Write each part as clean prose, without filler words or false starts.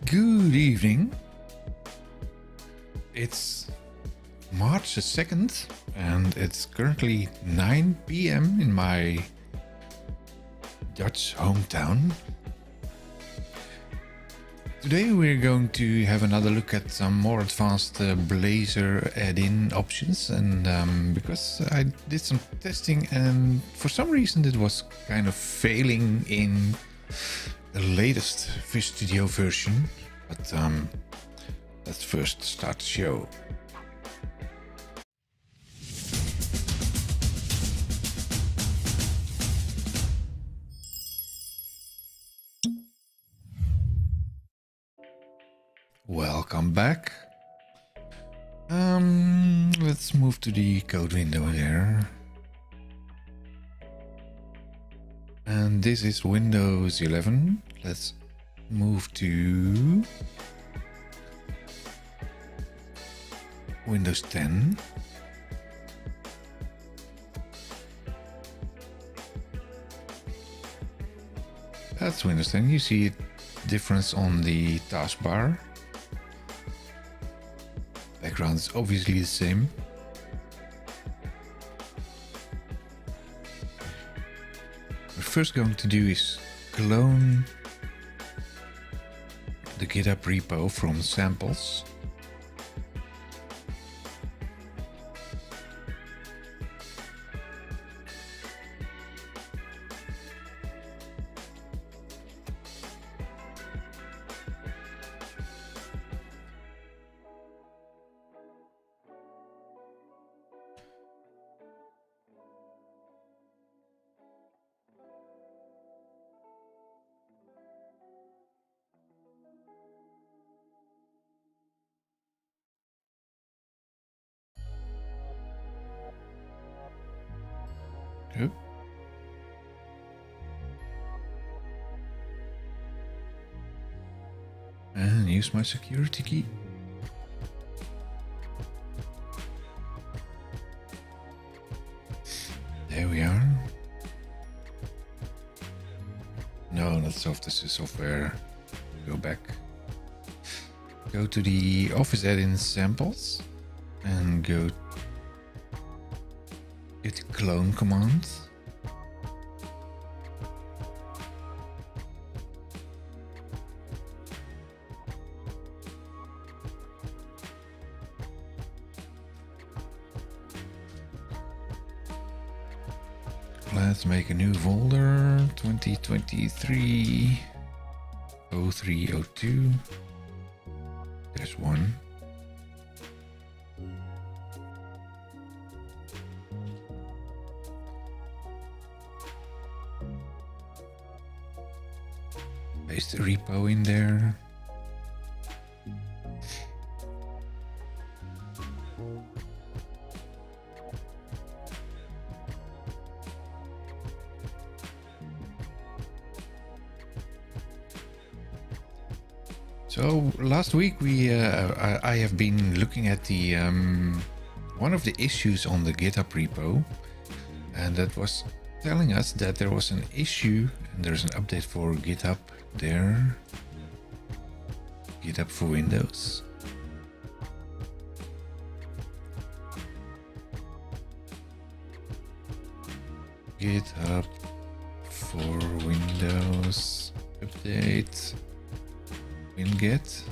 Good evening. It's March the 2nd and it's currently 9 p.m. in my Dutch hometown. Today we're going to have another look at some more advanced Blazor add-in options, and because I did some testing and for some reason it was kind of failing in the latest Visual Studio version, but let's first start the show. Welcome back. Let's move to the code window there. And this is Windows 11. Let's move to Windows 10. That's Windows 10. You see a difference on the taskbar. Background is obviously the same. What we're first going to do is clone the GitHub repo from samples. Oh. And use my security key. There we are. No, not soft, this is software. Go back. Go to the Office add-in samples and go git clone command. Let's make a new folder, 2023 0302. There's one. Paste the repo in there. So last week I have been looking at the one of the issues on the GitHub repo, and that was telling us that there was an issue, and there's an update for GitHub there. GitHub for Windows. GitHub for Windows update. Winget.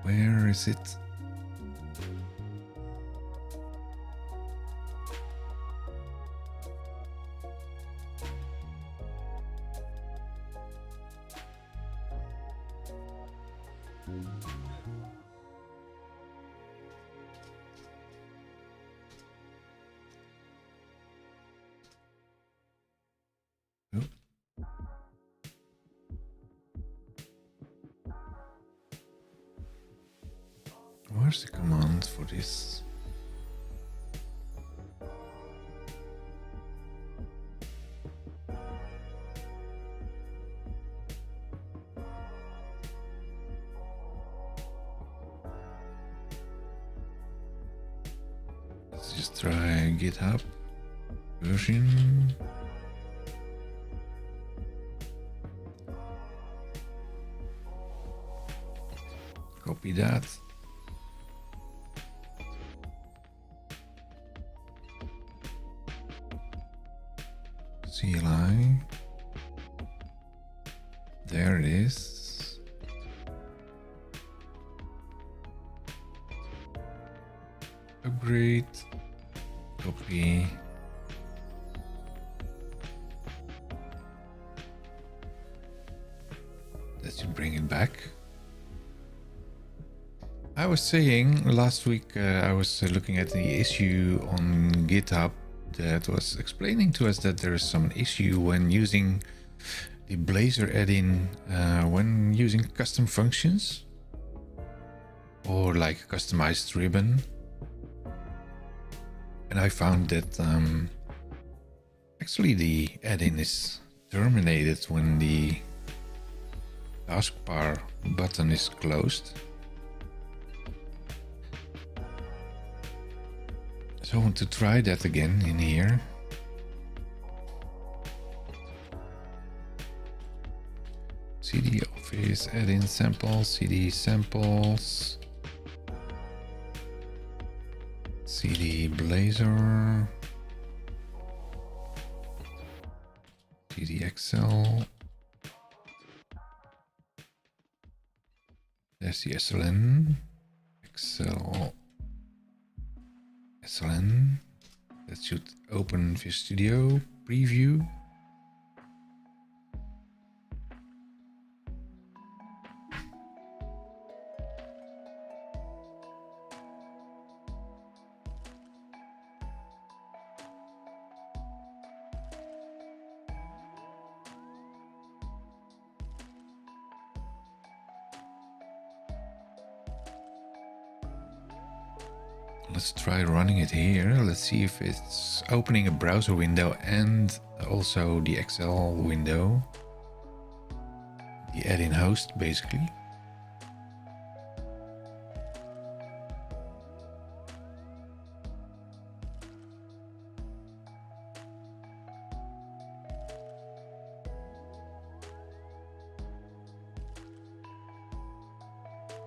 Where is it? Oh. Where's the command for this? just try GitHub version. Copy that. CLI. There it is. Upgrade. Copy. That should bring it back. I was saying last week I was looking at the issue on GitHub that was explaining to us that there is some issue when using the Blazor add-in when using custom functions or like customized ribbon. And I found that actually the add-in is terminated when the taskbar button is closed. So I want to try that again in here. CD Office, add-in samples, CD samples, CD Blazor, CD Excel. There's the SLN, Excel. SLN. That should open Visual Studio preview. Let's try running it here. Let's see if it's opening a browser window and also the Excel window. The add-in host, basically.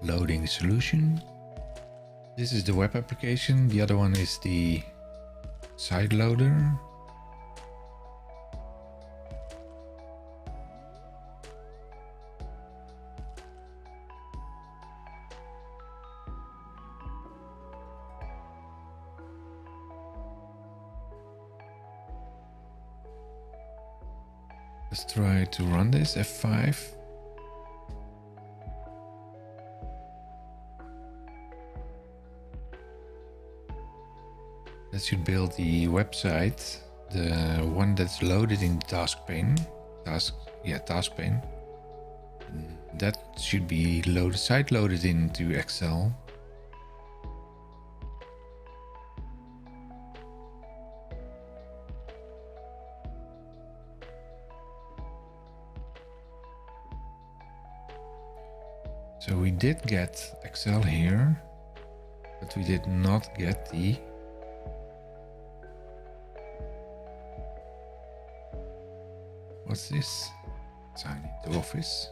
Loading the solution. This is the web application. The other one is the side loader. Let's try to run this, F5. That should build the website, the one that's loaded in the task pane. Task pane. And that should be side loaded into Excel. So we did get Excel here, but we did not get the what's this? Sign into Office.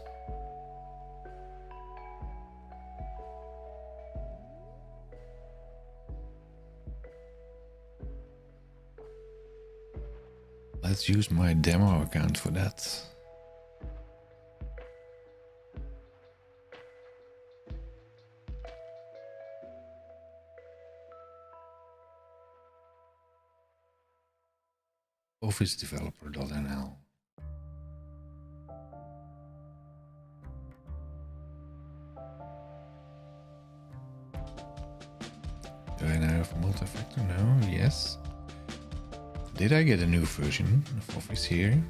Let's use my demo account for that. OfficeDeveloper.nl. Do I now have multi-factor? No, yes. Did I get a new version of Office here?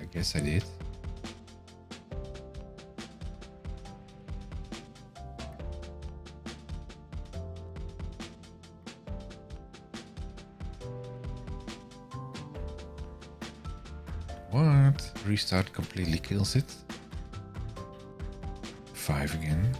I guess I did. What? Restart completely kills it. 5 again. .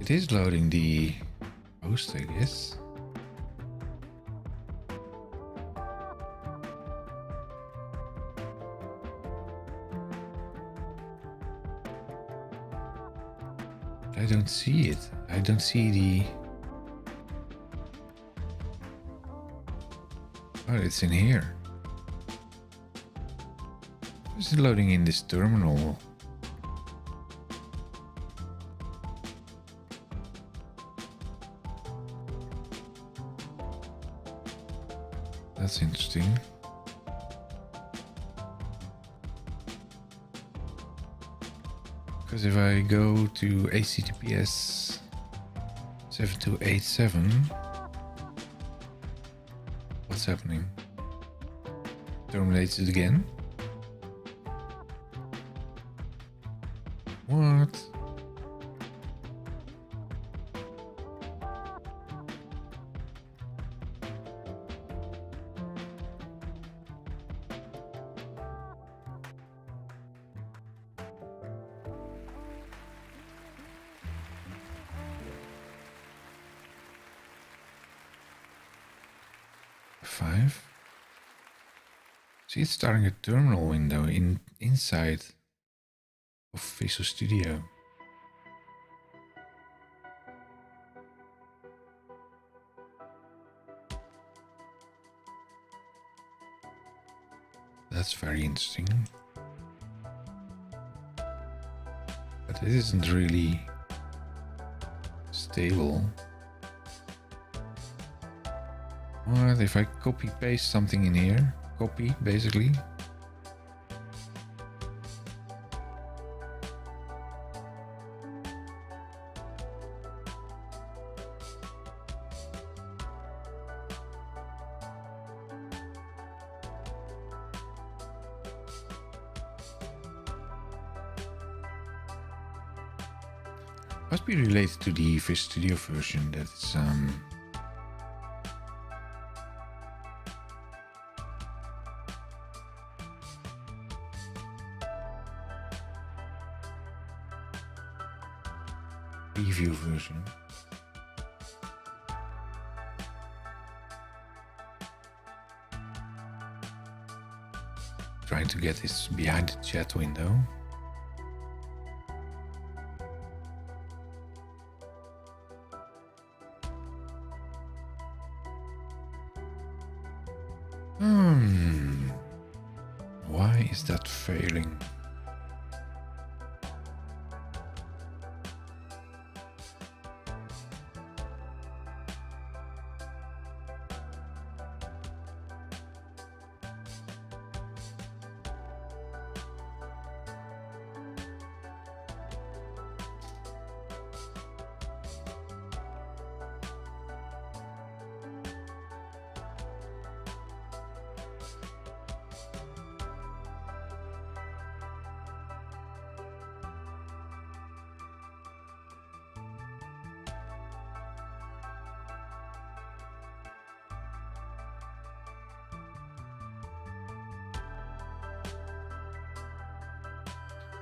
It is loading the host, I guess. I don't see it. I don't see the... Oh, it's in here. Is it loading in this terminal? That's interesting. Because if I go to HTTPS 7287, what's happening? Terminates it again? What? Five. See, it's starting a terminal window inside of Visual Studio. That's very interesting. But it isn't really stable. What if I copy paste something in here? Copy, basically. Must be related to the Visual Studio version that's preview version. Trying to get this behind the chat window. Why is that failing?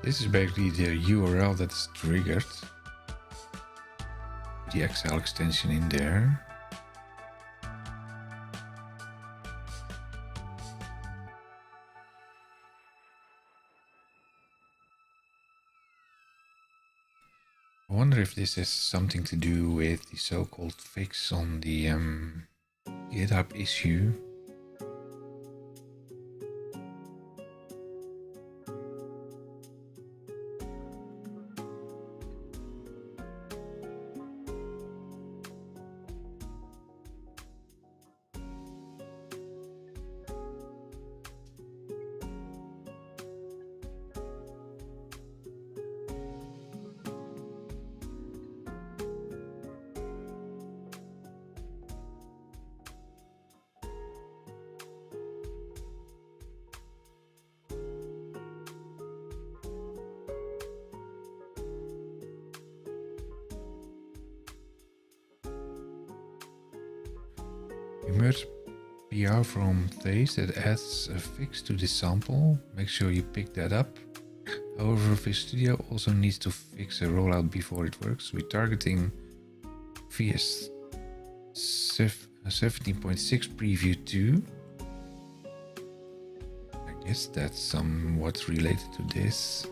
This is basically the URL that is triggered. The Excel extension in there. I wonder if this has something to do with the so-called fix on the GitHub issue. Emerge PR from Thais that adds a fix to the sample. Make sure you pick that up. However, Visual Studio also needs to fix a rollout before it works. We're targeting VS 17.6 preview 2. I guess that's somewhat related to this.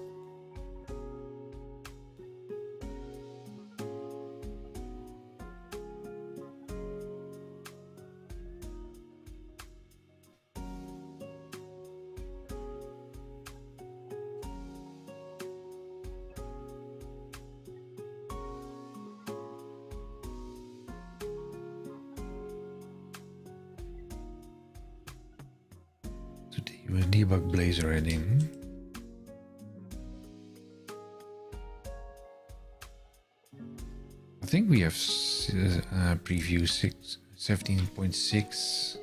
Debug Blazor add-in. I think we have preview 17.6.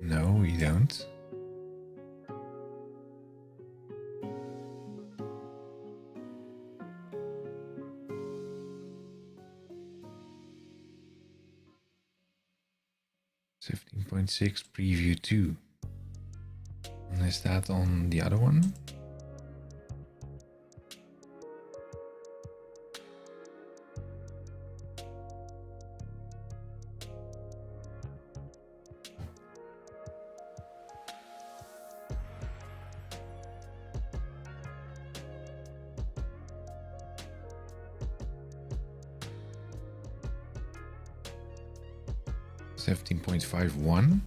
No, we don't. .6 preview 2. And is that on the other one? .51.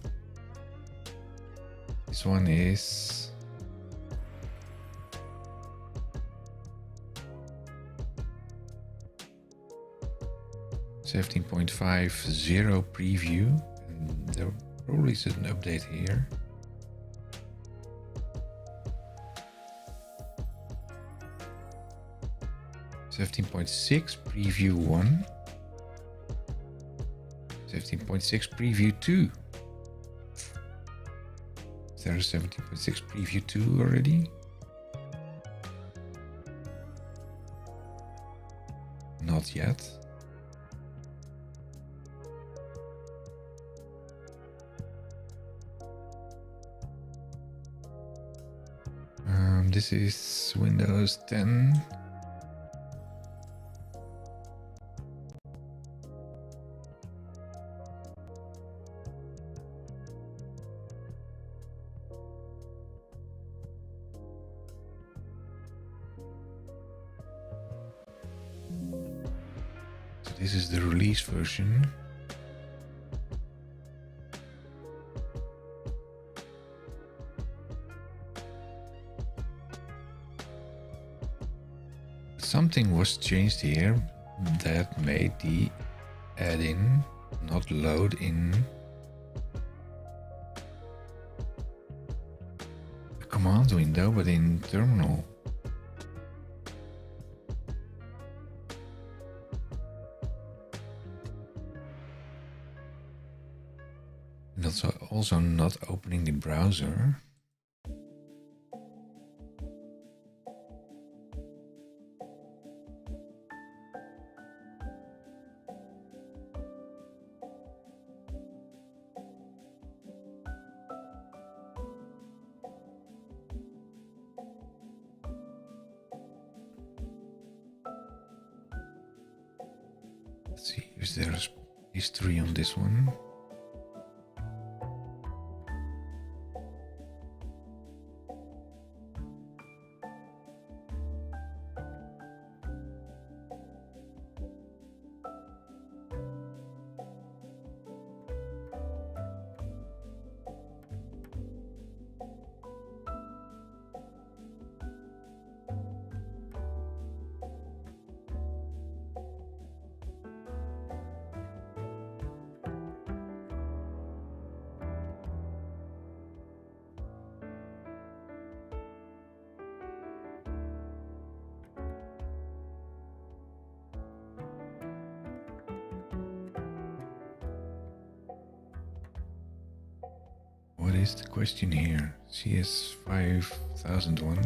This one is .50 preview, and there probably is an update here. .6 preview 1. 17.6 preview 2. Is there a 17.6 preview 2 already? Not yet. This is Windows 10. This is the release version. Something was changed here that made the add-in not load in the command window, but in terminal. And also not opening the browser. Let's see, is there history on this one? What is the question here? CS 5001.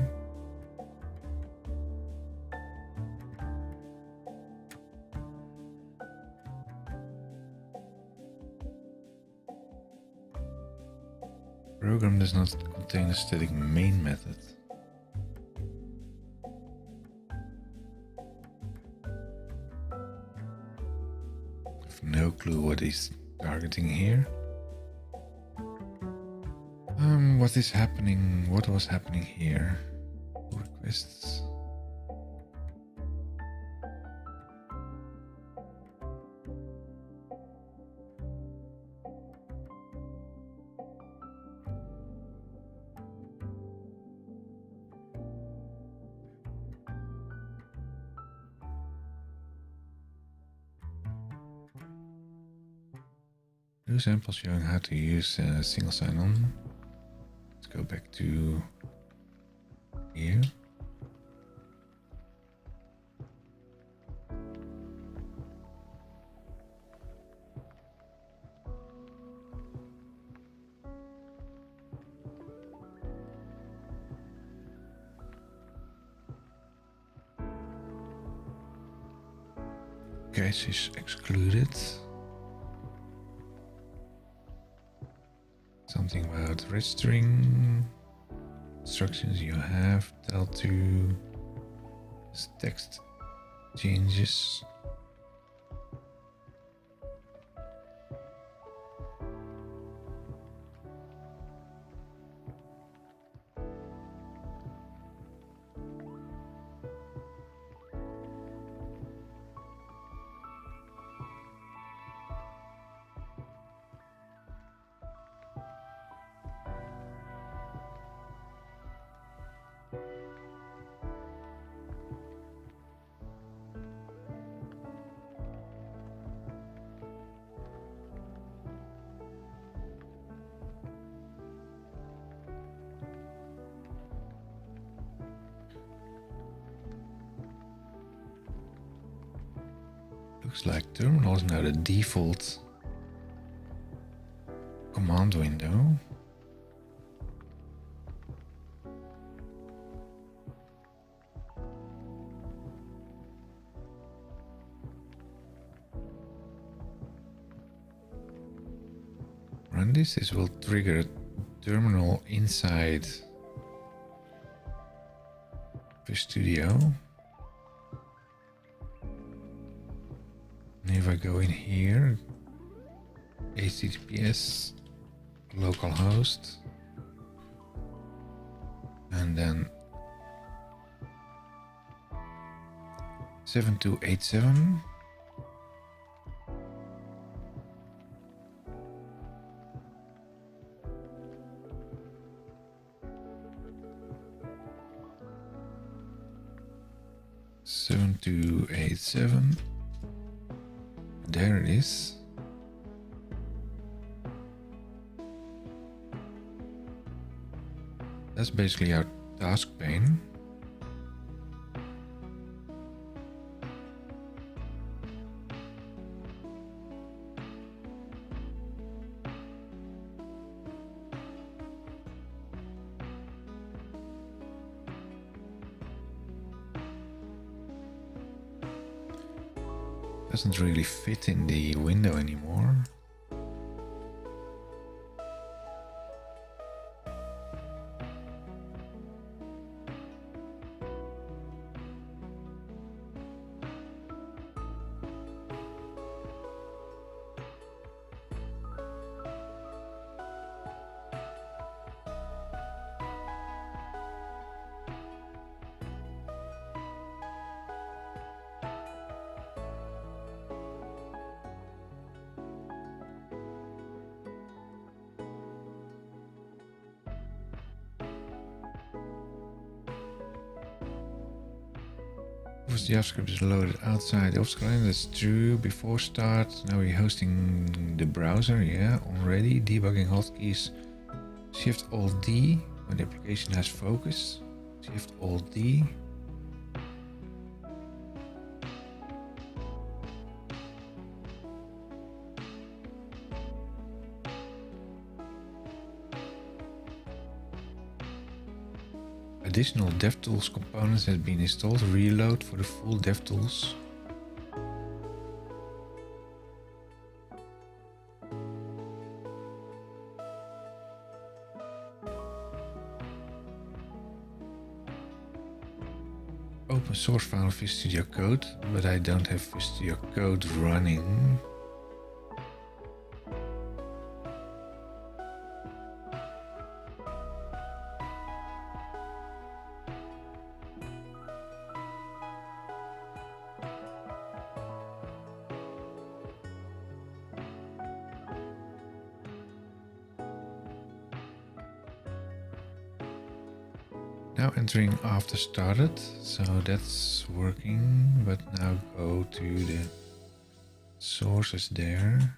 Program does not contain a static main method. I have no clue what he's targeting here. What is happening? What was happening here? Requests. New sample showing how to use single sign-on. Let's go back to here. Cache is excluded. Something about registering instructions you have, tell to text changes. Looks like terminal is now the default command window. Run this. This will trigger a terminal inside Visual Studio. And if I go in here, HTTPS localhost, and then 7287. There it is. That's basically our task pane. Doesn't really fit in the window anymore. JavaScript is loaded outside the Office client. That's true. Before start, now we're hosting the browser. Yeah, already debugging hotkeys. Shift Alt D when the application has focus. Shift Alt D. Additional DevTools components has been installed. Reload for the full DevTools. open source file of VStudio Code, but I don't have VStudio Code running. Now entering after started, so that's working, but now go to the sources there.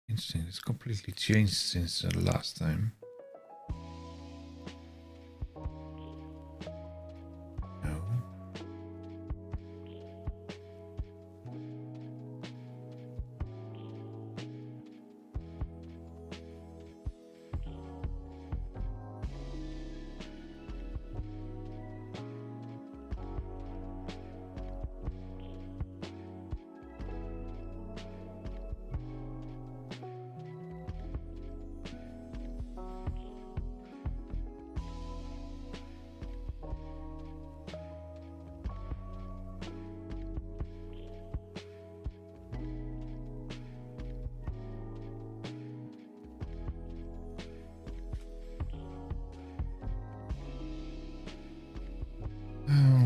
Interesting, it's completely changed since the last time. No.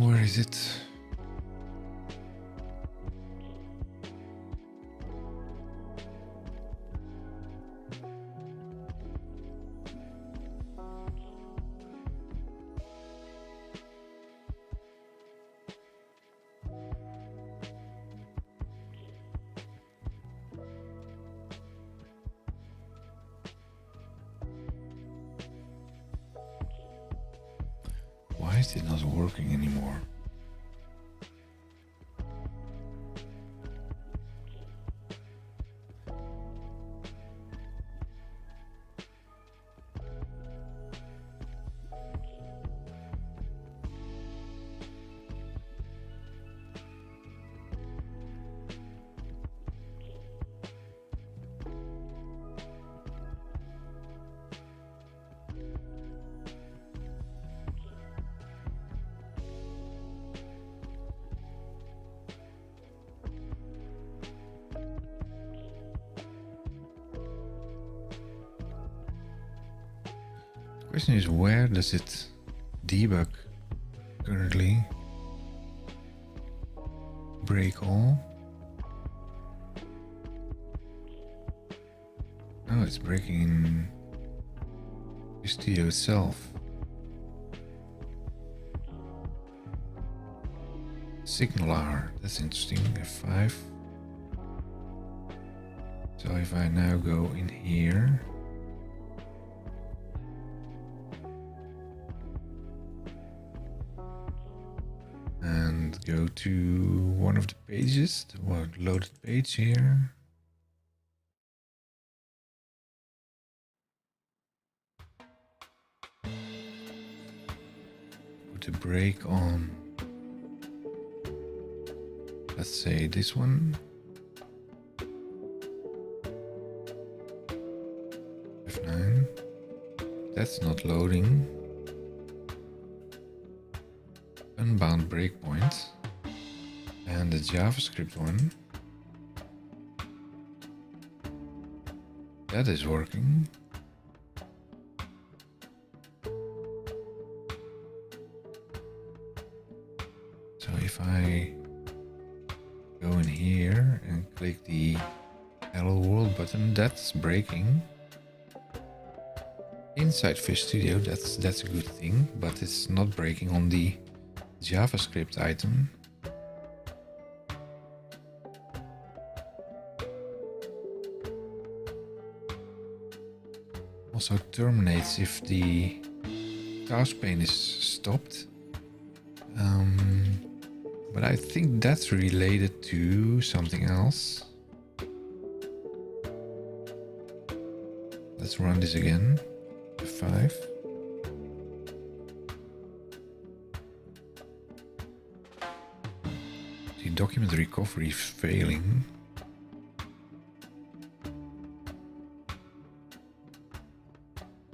Where is it? Why is it not working anymore? Question is, where does it debug currently? Break all? Oh, it's breaking in VStudio itself. Signalar, that's interesting. F5. So if I now go in here, and go to one of the pages, the loaded page here. Put a break on, let's say this one. F9. That's not loading. Unbound breakpoint. And the JavaScript one. That is working. So if I go in here and click the Hello World button, that's breaking. Inside VStudio, that's a good thing, but it's not breaking on the JavaScript item. Also terminates if the task pane is stopped. But I think that's related to something else. Let's run this again. F5. The document recovery is failing.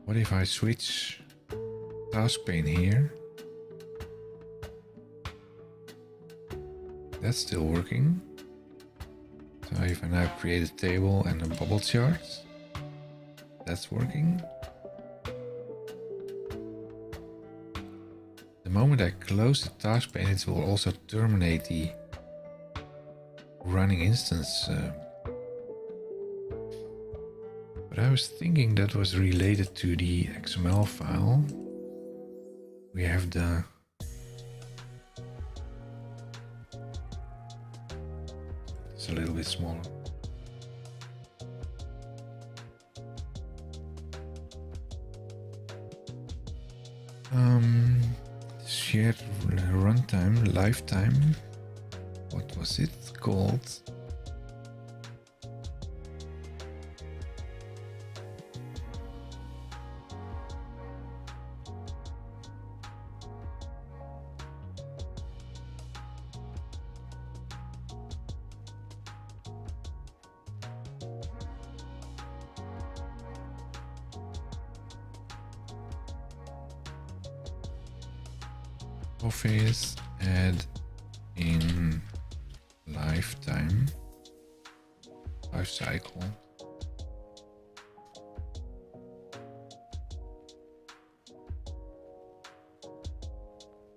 What if I switch task pane here? That's still working. So if I now create a table and a bubble chart, that's working. The moment I close the task pane, it will also terminate the running instance. But I was thinking that was related to the XML file. We have the it's a little bit smaller. Shared runtime, lifetime. What was it called? Office add in lifetime life cycle.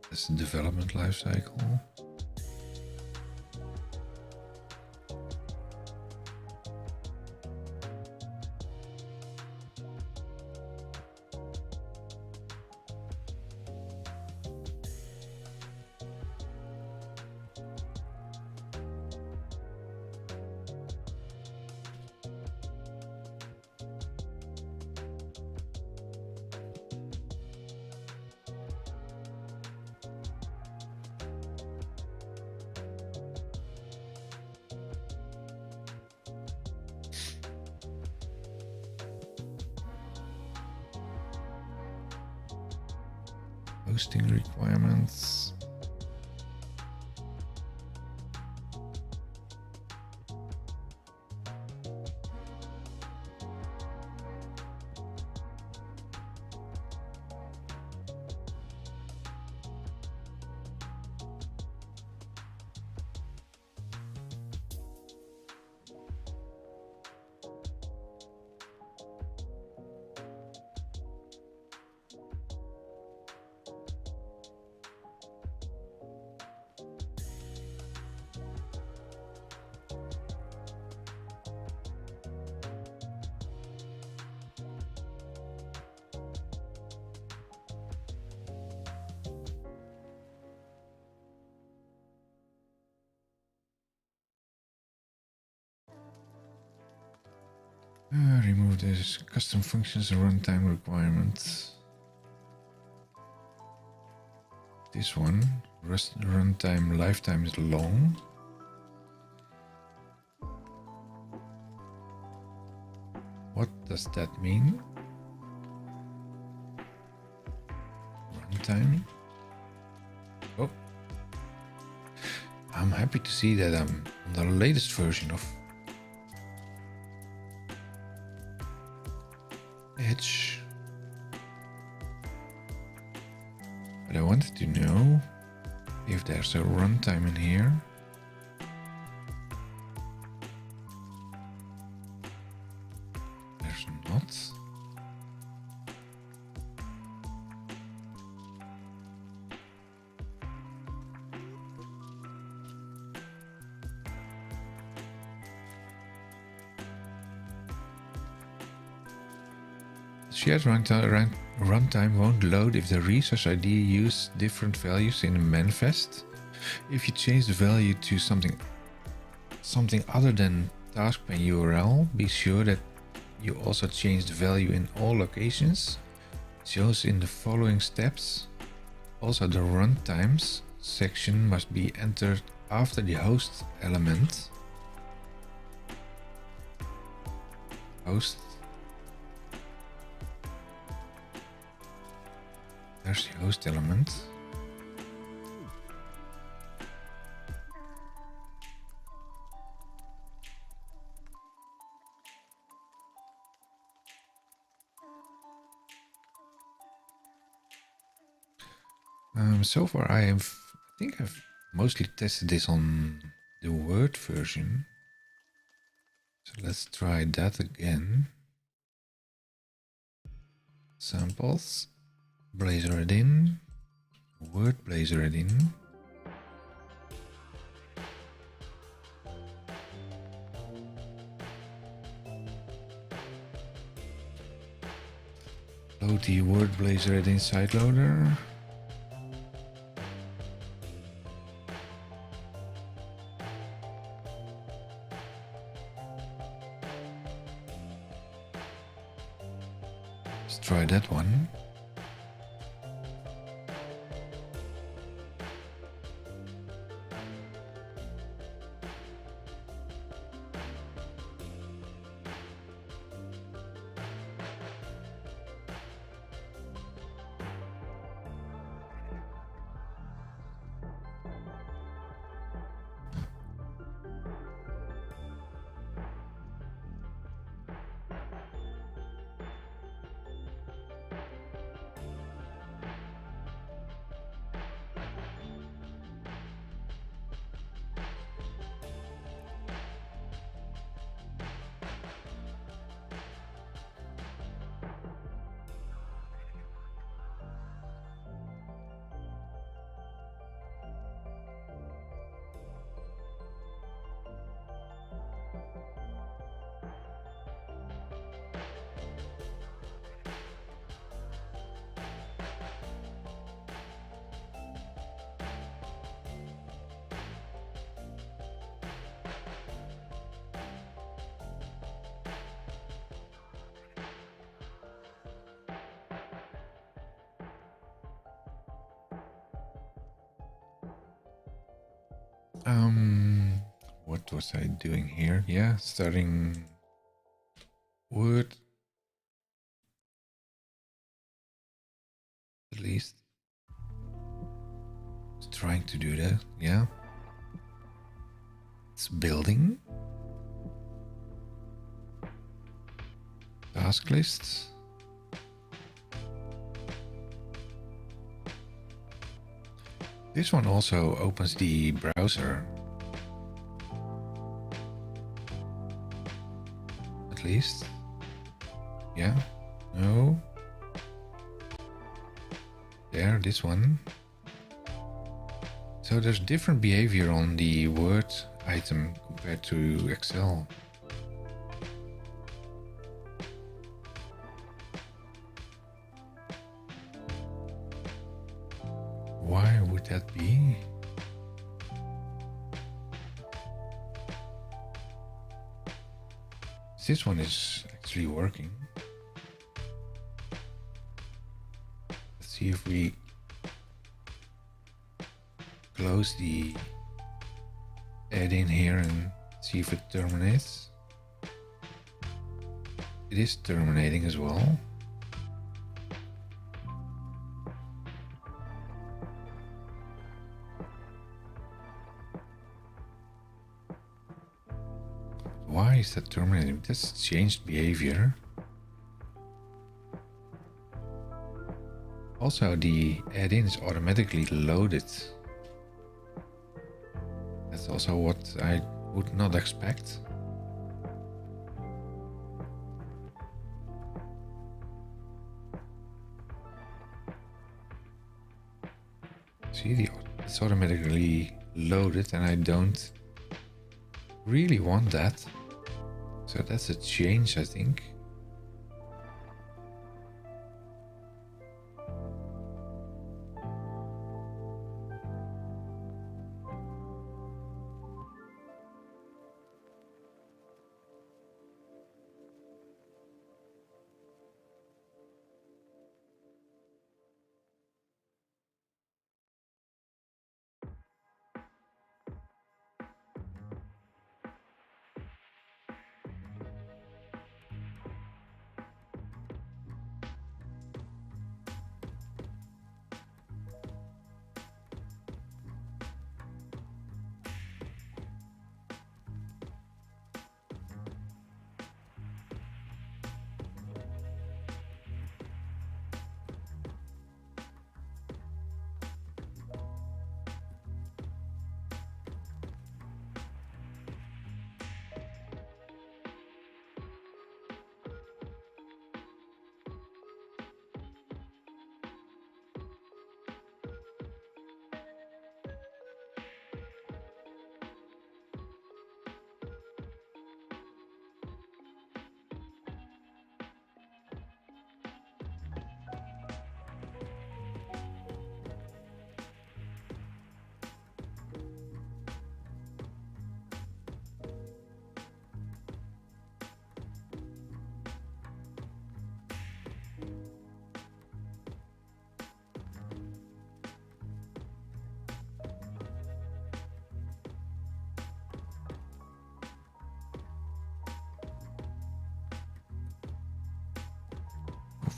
That's the development life cycle. Hosting requirements. Remove this custom functions and runtime requirements. This one, runtime lifetime is long. What does that mean? Runtime. Oh, I'm happy to see that I'm on the latest version of Edge. But I wanted to know if there's a runtime in here. There's not. Shared runtime won't load if the resource ID used different values in a manifest. If you change the value to something other than task pane URL, be sure that you also change the value in all locations. It shows in the following steps. Also, the runtimes section must be entered after the host element. Host. There's the host element. So far I think I've mostly tested this on the Word version. So let's try that again. Samples, Blazor it in, Word Blazor it in. Load the Word Blazor it in side loader. Let's try that one. What was I doing here? Yeah, starting Word. At least. Trying to do that, yeah. It's building. Task lists. This one also opens the browser. At least. Yeah. No. There, this one. So there's different behavior on the Word item compared to Excel. Why would that be? This one is actually working. Let's see if we close the add-in here and see if it terminates. It is terminating as well. Why is that terminating? That's changed behavior. Also, the add-in is automatically loaded. That's also what I would not expect. See, it's automatically loaded and I don't really want that. So that's a change, I think.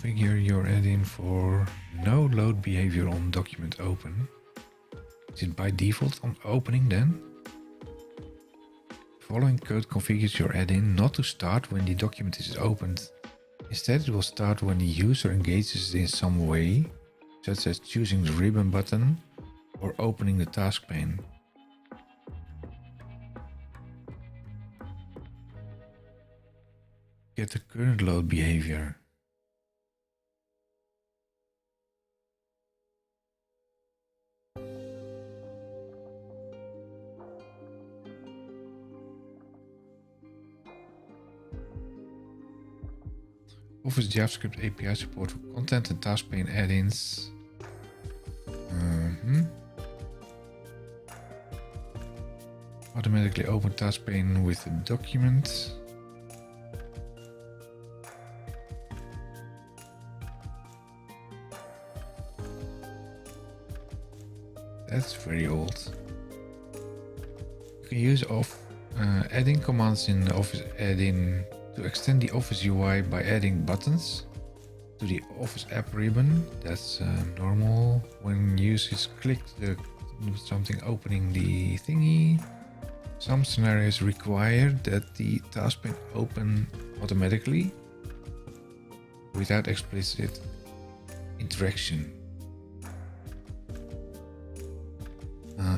configure your add-in for no load behavior on document open. Is it by default on opening then? Following code configures your add-in not to start when the document is opened. Instead, it will start when the user engages in some way, such as choosing the ribbon button or opening the task pane. Get the current load behavior. Office JavaScript API support for content and task pane add-ins. Automatically open task pane with the document. That's very old. You can use add-in commands in the Office add-in to extend the Office UI by adding buttons to the Office app ribbon. That's normal when users click something opening the thingy. Some scenarios require that the task pane open automatically without explicit interaction.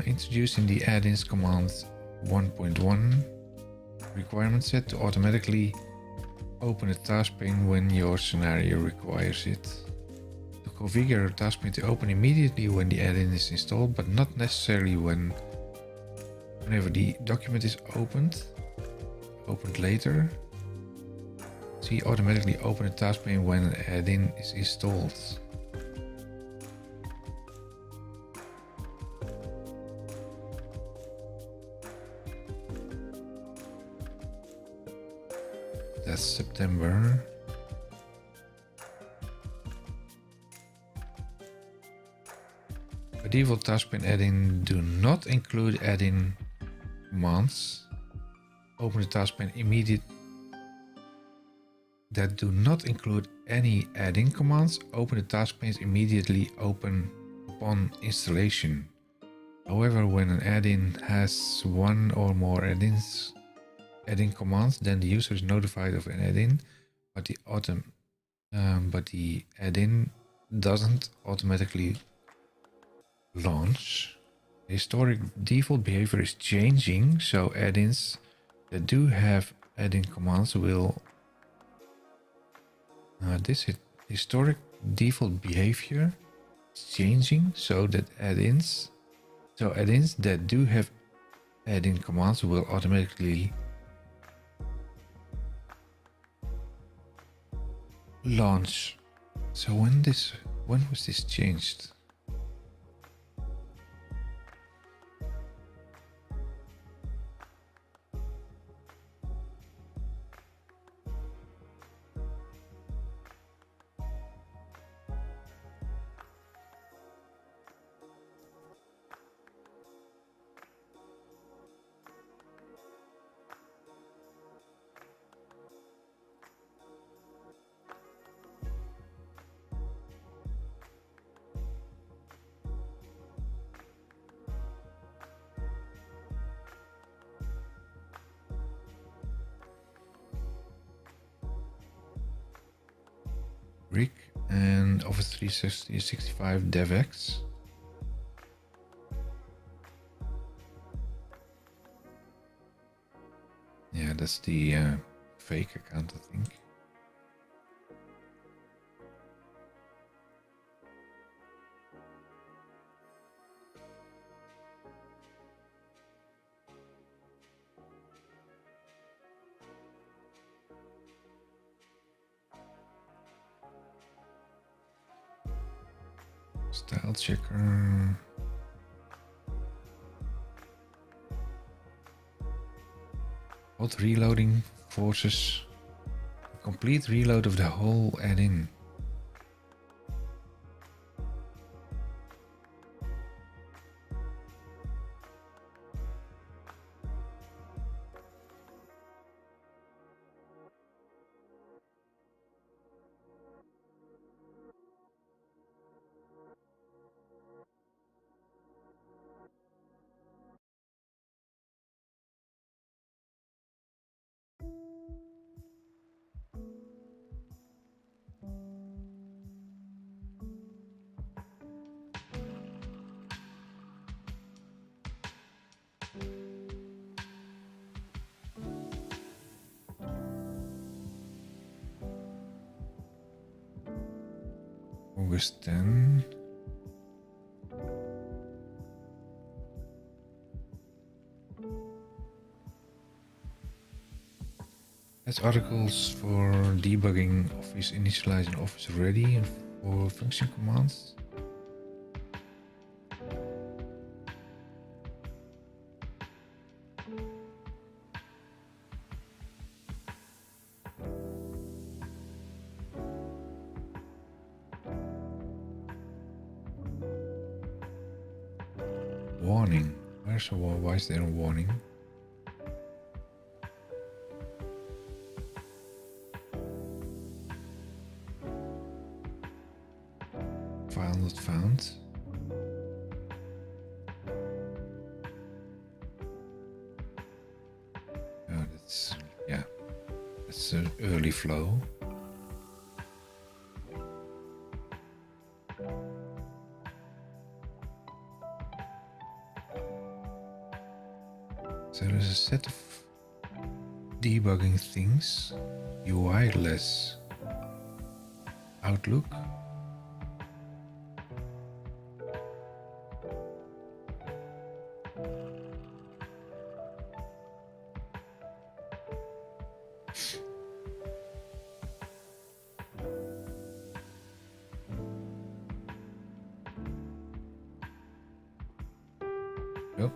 Introducing the add-ins command 1.1 requirement set to automatically open a task pane when your scenario requires it. To configure a task pane to open immediately when the add-in is installed, but not necessarily whenever the document is opened later. See, automatically open a task pane when an add-in is installed. That's September. By default, task pane add-in do not include add-in commands. Open the task pane that do not include any add-in commands. Open the task panes immediately open upon installation. However, when an add-in has one or more add-in commands, then the user is notified of an add-in, but the add-in doesn't automatically launch. The historic default behavior is changing, so add-ins that do have add-in commands will this historic default behavior is changing, so that add-ins that do have add-in commands will automatically launch. So when was this changed? Rick and Office 365 DevX. Yeah, that's the fake account, I think. Style checker. Hot reloading forces a complete reload of the whole add-in. August 10. Has articles for debugging Office initialize and Office ready for function commands. Warning. Why is there a warning? File not found. Oh, that's, yeah, that's an early flow. So there's a set of debugging things. UI-less Outlook. Yep.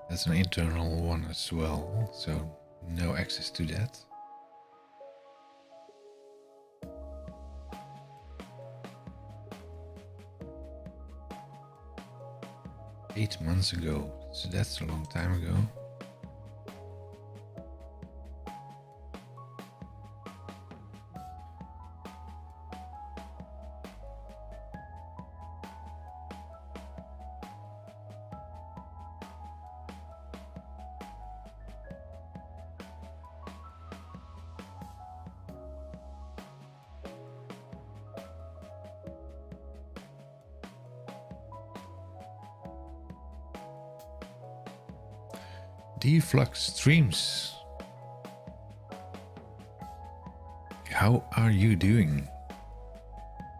That's an internal one as well, so no access to that. Eight months ago, so that's a long time ago. Deflux streams. How are you doing?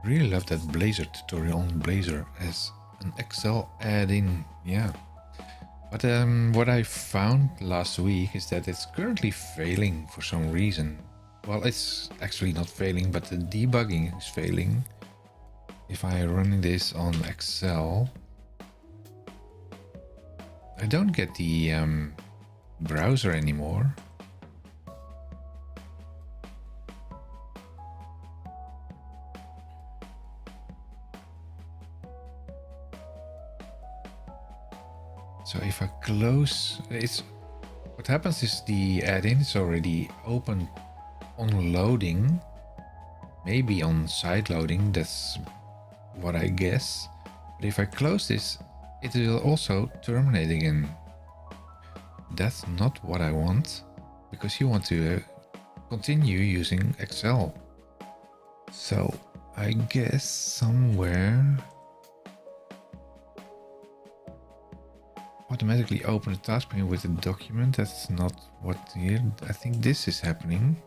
Really love that Blazor tutorial on Blazor as an Excel add-in. Yeah. But what I found last week is that it's currently failing for some reason. Well, it's actually not failing, but the debugging is failing. If I run this on Excel, I don't get the browser anymore. So if I close, it's what happens is the add-in is already open on loading, maybe on side loading, that's what I guess. But if I close this, it will also terminate again. That's not what I want, because you want to continue using Excel. So I guess somewhere automatically open the task pane with a document. That's not what here. I think this is happening.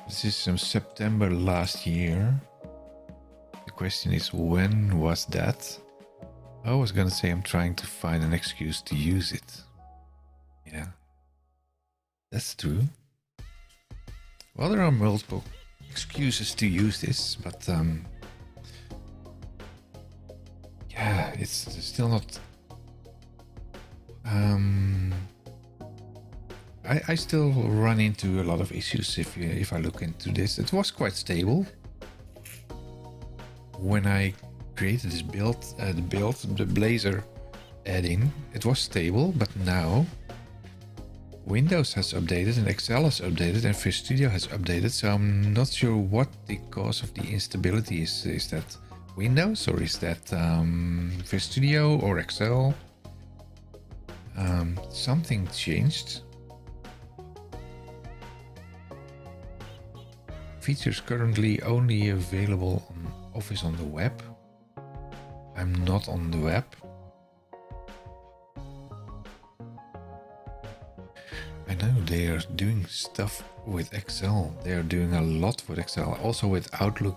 This is from September last year. The question is, when was that? I was gonna say I'm trying to find an excuse to use it. Yeah, that's true. Well, there are multiple excuses to use this, but yeah, it's still not. I still run into a lot of issues if I look into this. It was quite stable when I created this build, the Blazor add-in. It was stable, but now Windows has updated and Excel has updated and Visual Studio has updated, so I'm not sure what the cause of the instability is. Is that Windows or is that Visual Studio or Excel? Something changed. Features currently only available on Office on the web. I'm not on the web. I know they are doing stuff with Excel. They are doing a lot with Excel. Also with Outlook,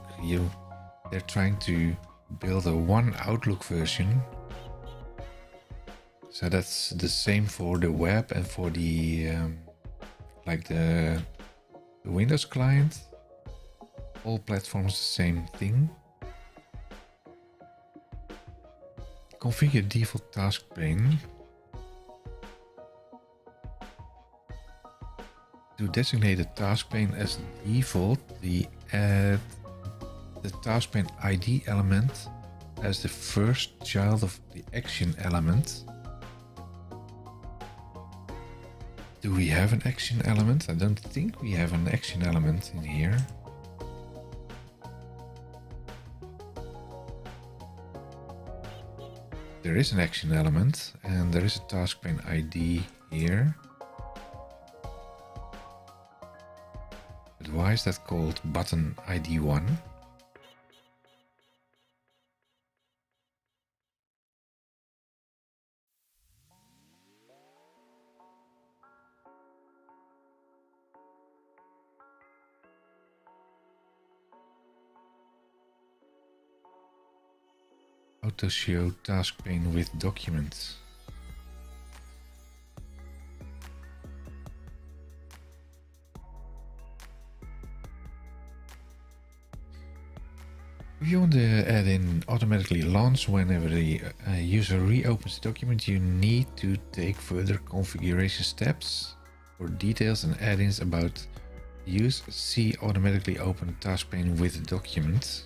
they're trying to build a one Outlook version. So that's the same for the web and for the like the Windows client. All platforms the same thing. Configure default task pane. To designate the task pane as default, add the task pane ID element as the first child of the action element. Do we have an action element? I don't think we have an action element in here. There is an action element and there is a task pane ID here. But why is that called button ID 1? Auto show task pane with documents. If you want to add in automatically launch whenever the user reopens the document, you need to take further configuration steps. For details and add-ins about use, see automatically open task pane with document.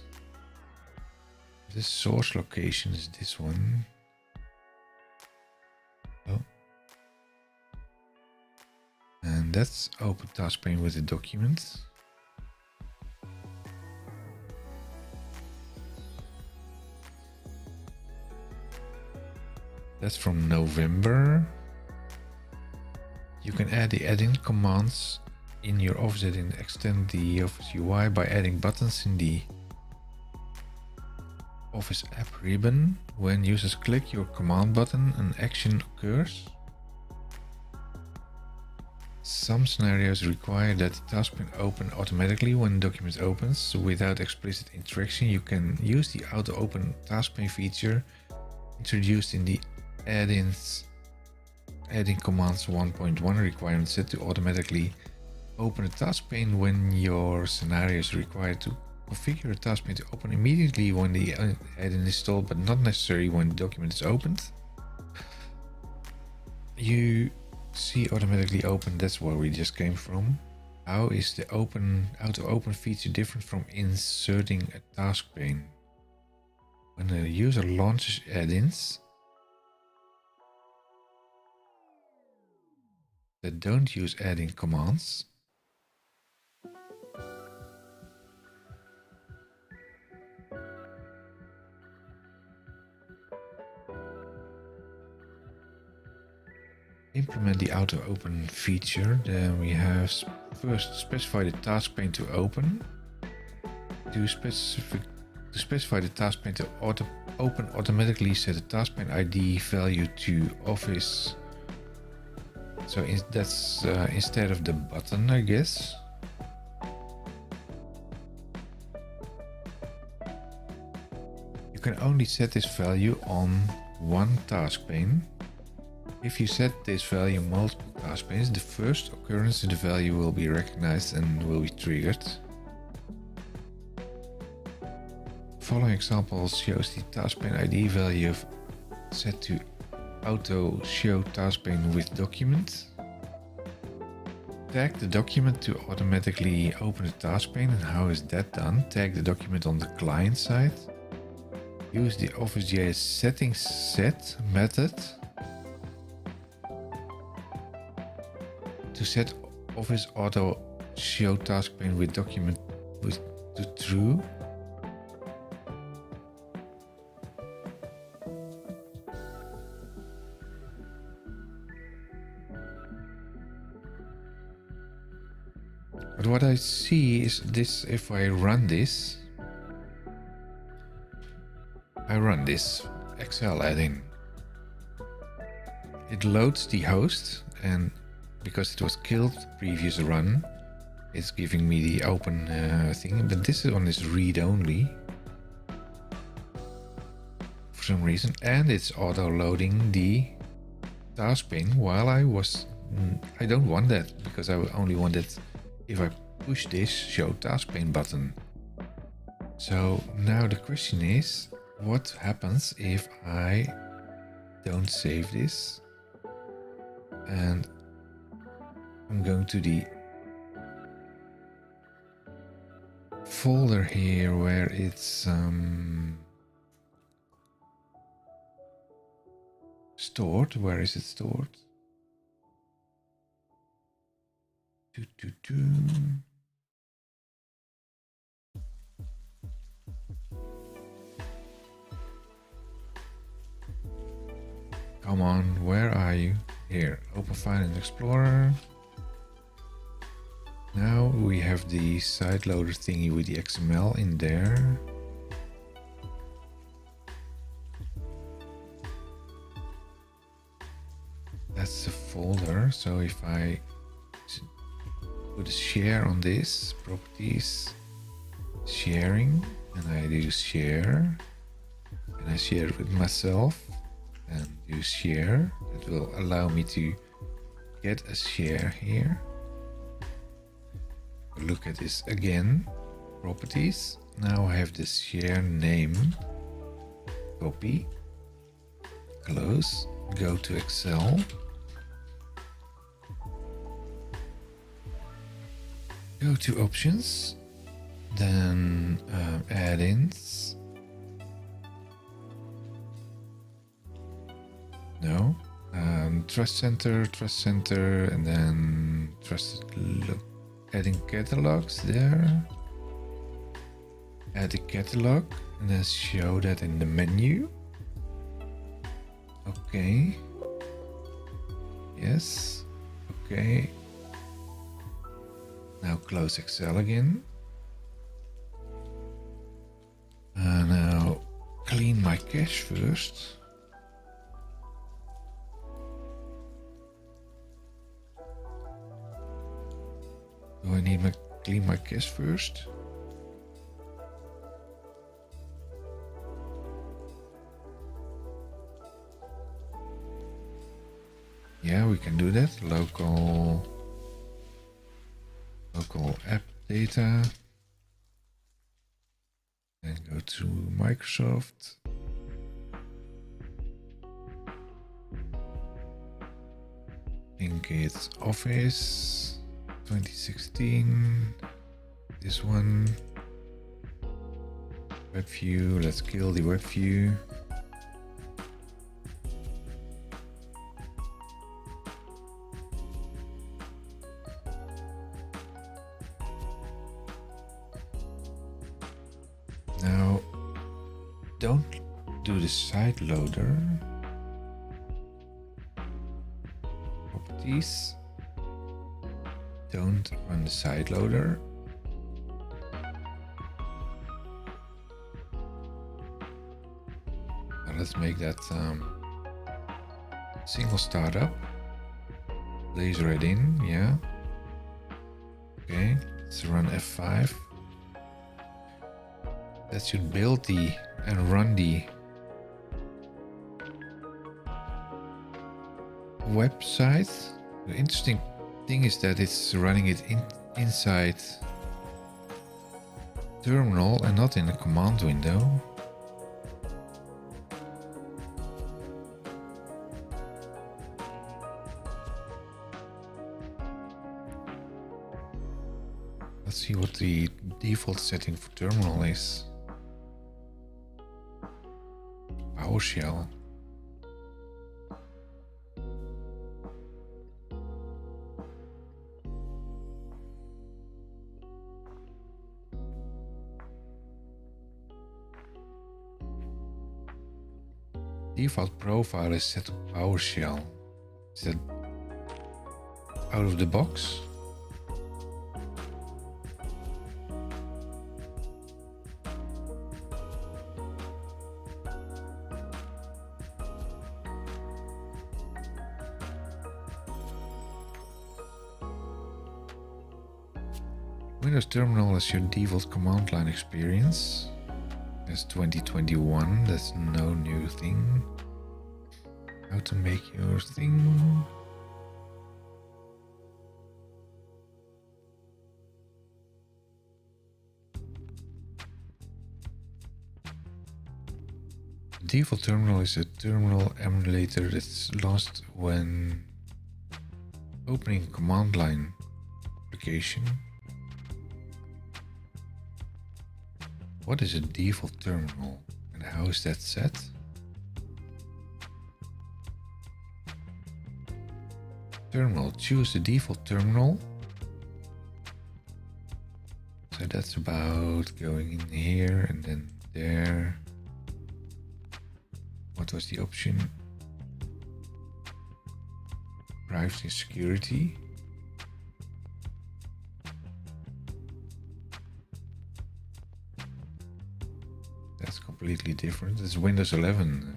The source location is this one. Oh. And that's open task pane with the document. That's from November. You can add the add-in commands in your Office add-in. Extend the Office UI by adding buttons in the Office app ribbon. When users click your command button, an action occurs. Some scenarios require that the task pane open automatically when the document opens. Without explicit interaction, you can use the auto open task pane feature introduced in the add-ins adding commands 1.1 requirement set to automatically open a task pane when your scenario is required to configure a task pane to open immediately when the add-in is installed, but not necessarily when the document is opened. You see automatically open, that's where we just came from. How is the auto open feature different from inserting a task pane? When the user launches add-ins that don't use add-in commands, implement the auto open feature. Then we have first specify the task pane to open. To specify the task pane to open automatically, set the task pane ID value to Office. So that's instead of the button, I guess. You can only set this value on one task pane. If you set this value multiple task panes, the first occurrence of the value will be recognized and will be triggered. Following example shows the task pane ID value set to auto show task pane with document. Tag the document to automatically open the task pane, and how is that done? Tag the document on the client side. Use the OfficeJS settings set method to set Office auto show task pane with document to true. But what I see is this: if I run this, I run this Excel add-in. It loads the host, and because it was killed previous run, it's giving me the open thing, but this one is read-only for some reason, and it's auto-loading the task pane while I don't want that, because I only want it if I push this show task pane button. So now the question is, what happens if I don't save this? And I'm going to the folder here where it's stored. Where is it stored? Come on, where are you? Here, open file in Explorer. Now we have the side loader thingy with the XML in there. That's the folder. So if I put a share on this, properties, sharing, and I do share, and I share it with myself, and do share, it will allow me to get a share here. Look at this again, properties. Now I have this share name, copy, close, go to Excel, go to options, then add-ins. No, trust center, and then trusted look. Adding catalogs there. Add a catalog and then show that in the menu. Okay. Yes. Okay. Now close Excel again. Now clean my cache first. Do I need to clean my cache first? Yeah, we can do that. Local app data. And go to Microsoft. I think it's Office 2016, this one, web view, let's kill the web view. Now, don't do the side loader. Properties. Don't run the side loader. Now let's make that single startup. Blazor add-in, yeah. Okay, let's run F5. That should build and run the website. The interesting thing is that it's running it inside terminal and not in the command window. Let's see what the default setting for terminal is. PowerShell. Default profile is set to PowerShell. Is that out of the box? Windows Terminal is your default command line experience. That's 2021, that's no new thing. How to make your thing. Default terminal is a terminal emulator that's launched when opening command line application. What is a default terminal and how is that set? Terminal, choose the default terminal. So that's about going in here and then there. What was the option? Privacy and security. That's completely different. It's Windows 11.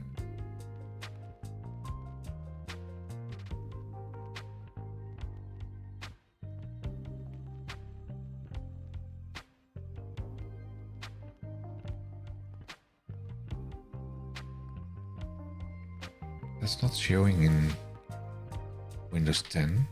That's not showing in Windows 10.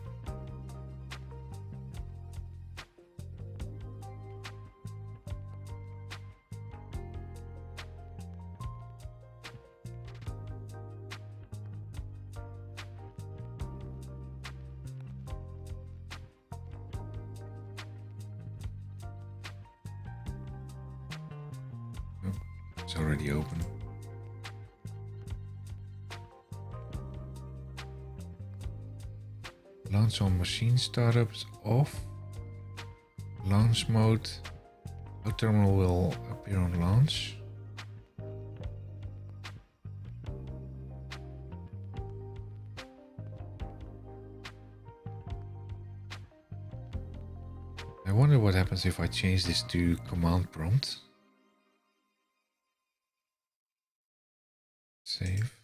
Oh, it's already open. Launch on machine startups off. Launch mode. No terminal will appear on launch. I wonder what happens if I change this to command prompt. Save.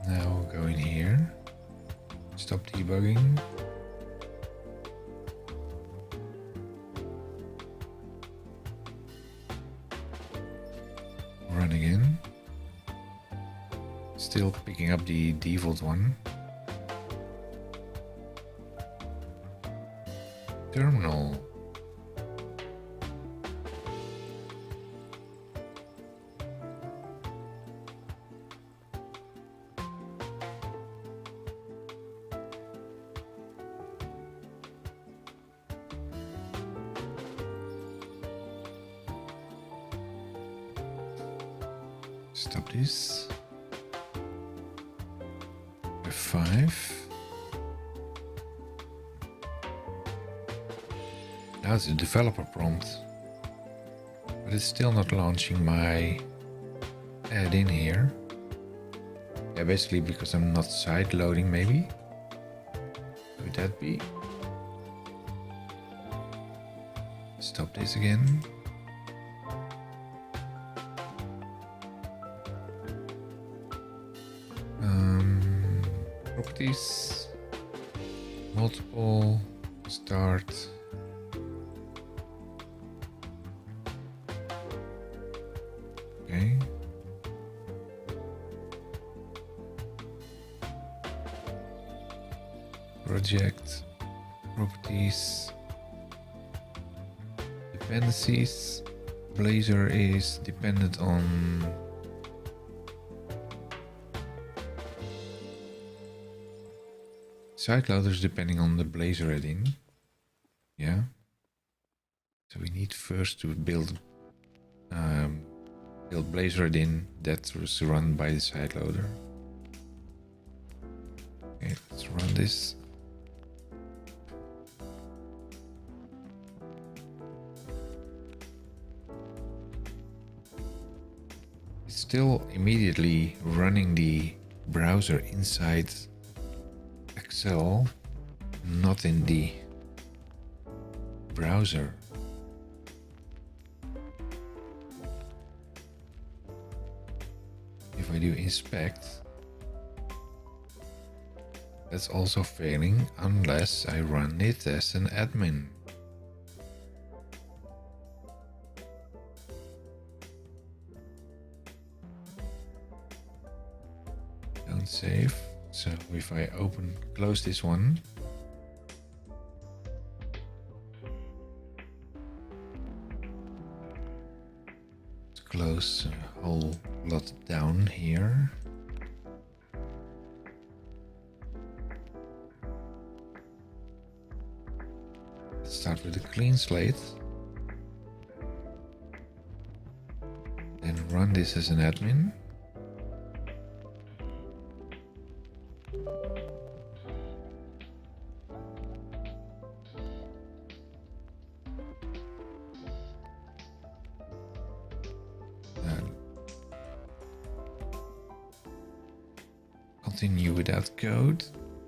Now go in here, stop debugging. Run again. Still picking up the default one. Terminal. Stop this. F5. Now it's a developer prompt, but it's still not launching my add-in here. Yeah, basically because I'm not side loading, maybe. Could that be? Stop this again. Properties, multiple, start. Okay. Project, properties, dependencies. Blazor is dependent on site loaders depending on the Blazor add-in. Yeah. So we need first to build Blazor add-in that was run by the site loader. Okay, let's run this. It's still immediately running the browser inside Excel, not in the browser. if I do inspect, that's also failing unless I run it as an admin. Don't save. So if I close this one, let's close a whole lot down here. Let's start with a clean slate. Then run this as an admin. Continue without code.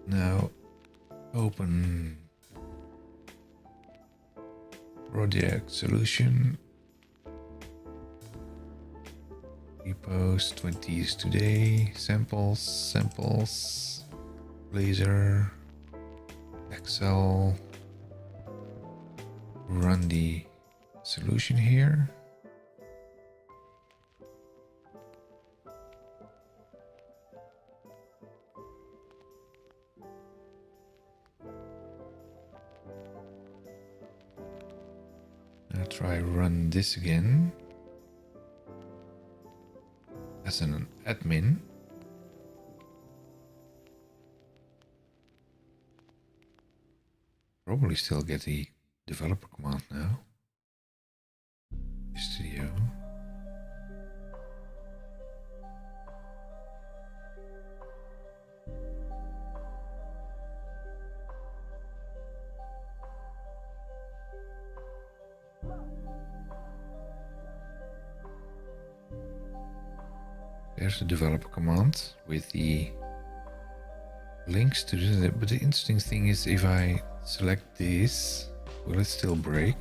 Now open project solution. Repos 20 is today. Samples, Blazor, Excel. Run the solution here. Now try run this again as an admin. Probably still get the developer command now. Studio. There's the developer command with the links to this. But the interesting thing is, if I select this, will it still break?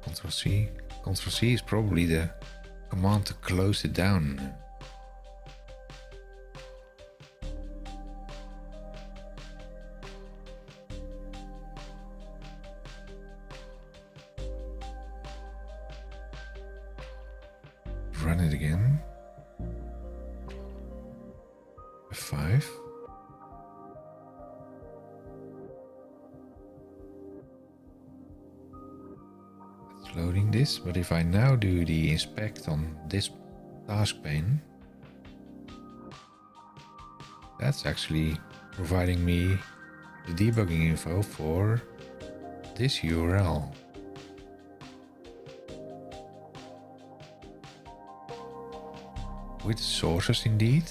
Ctrl C. Ctrl C is probably the command to close it down. Run it again. F5. It's loading this, but if I now do the inspect on this task pane, that's actually providing me the debugging info for this URL. With sources indeed.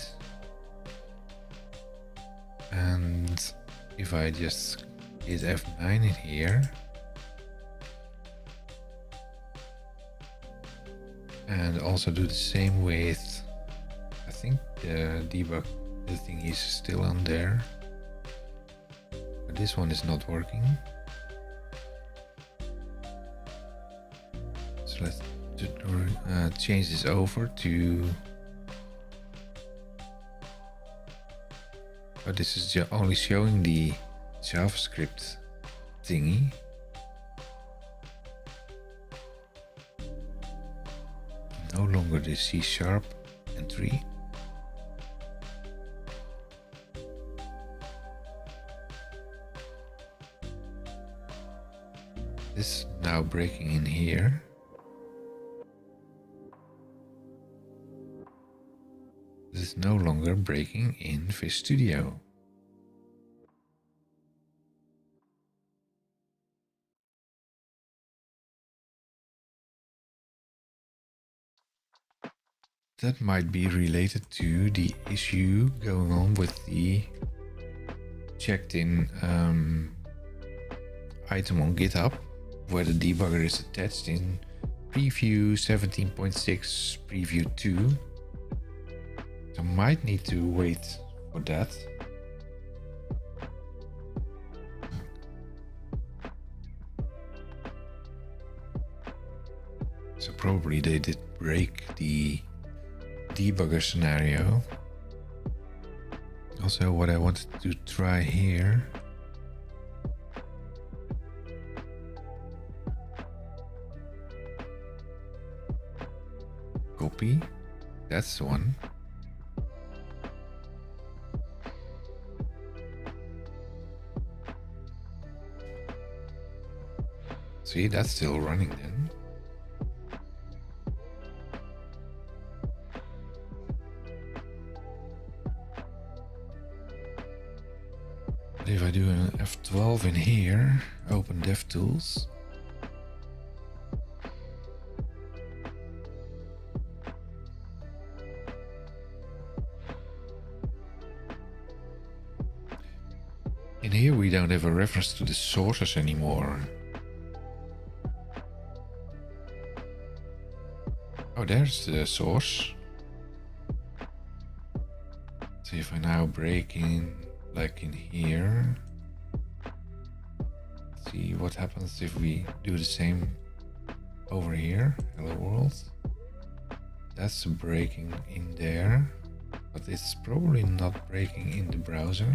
And if I just hit F9 in here and also do the same with, I think the debug, the thing is still on there, but this one is not working. So let's change this over to, oh, this is only showing the JavaScript thingy. No longer the C# entry. This is now breaking in here. This is no longer breaking in Fish Studio. That might be related to the issue going on with the checked in item on GitHub, where the debugger is attached in preview 17.6 preview 2. So might need to wait for that. So probably they did break the debugger scenario. Also, what I wanted to try here. Copy. That's the one. See, that's still running then. But if I do an F12 in here, open DevTools. In here we don't have a reference to the sources anymore. Oh, there's the source. So if I now break in, like in here, see what happens if we do the same over here. Hello world. That's breaking in there, but it's probably not breaking in the browser.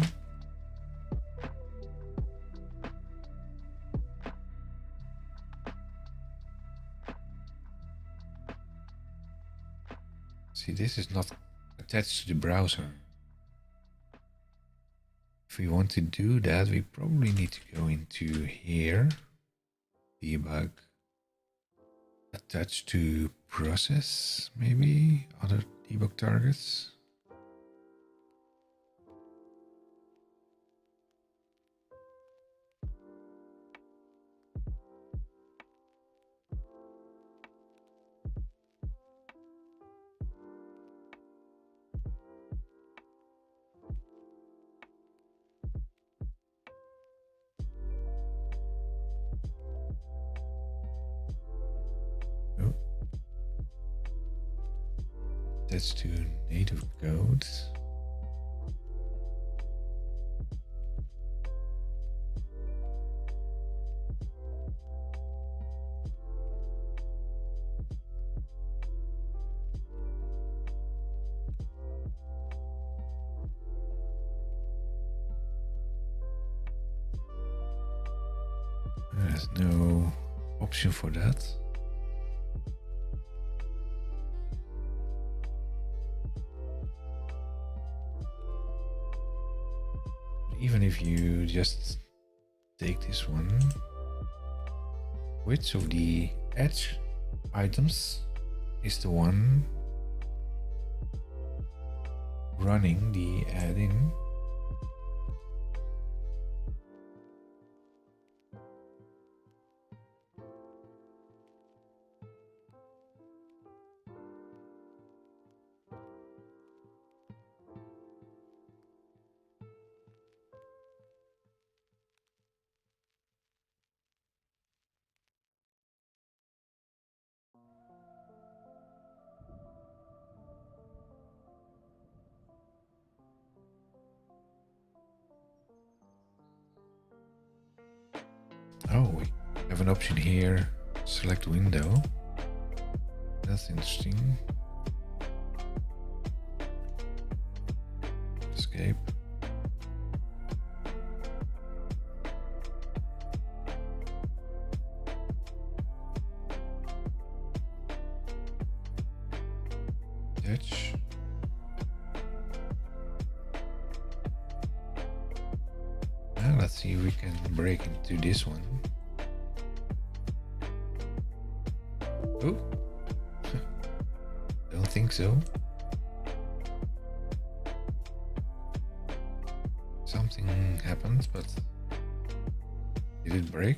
See, this is not attached to the browser. If we want to do that, we probably need to go into here, debug, attach to process, maybe other debug targets. That's to native code. There's no option for that. Even if you just take this one, which of the edge items is the one running the add-in? Oh, we have an option here, select window. That's interesting. Escape. Touch. Now let's see if we can break into this one. Oh, don't think so. Something happened, but did it break?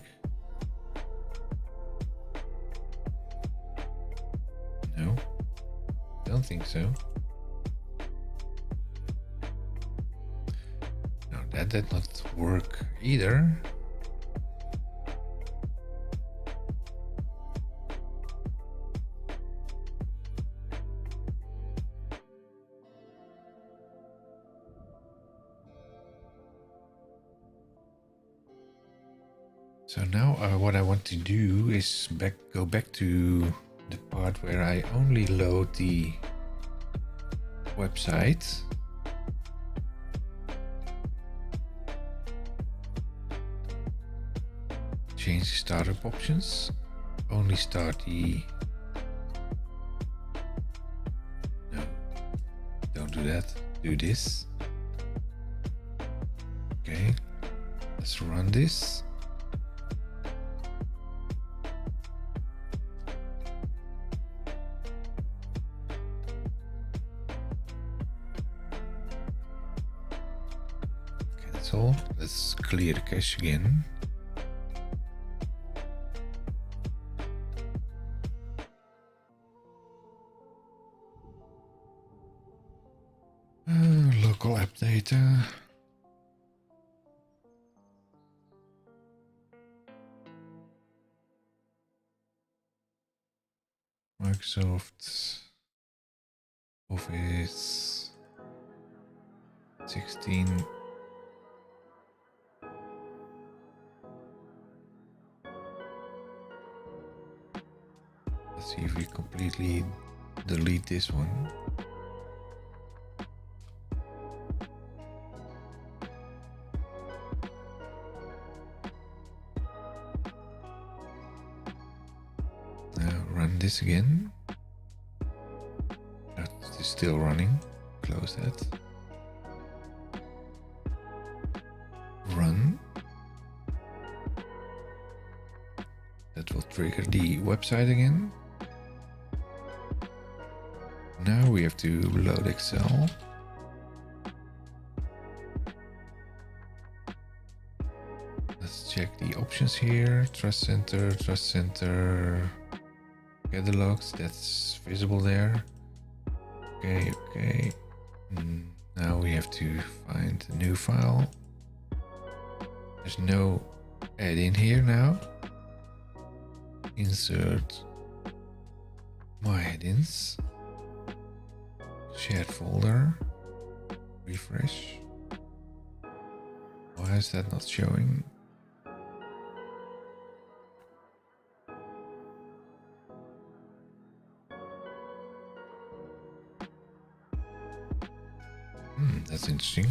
No, don't think so. No, that did not work either. So now what I want to do is go back to the part where I only load the website. Change the startup options. Only start the... No, don't do that. Do this. Okay, let's run this. Okay, that's all. Let's clear the cache again. Local app data. Microsoft Office 16. Let's see if we completely delete this one. Now run this again. It's still running. Close that. Run. That will trigger the website again. Now we have to load Excel. Let's check the options here. Trust Center, catalogs, that's visible there. Okay. Now we have to find a new file. There's no add-in here now. Insert my add-ins. Shared folder. Refresh. Why is that not showing? That's interesting.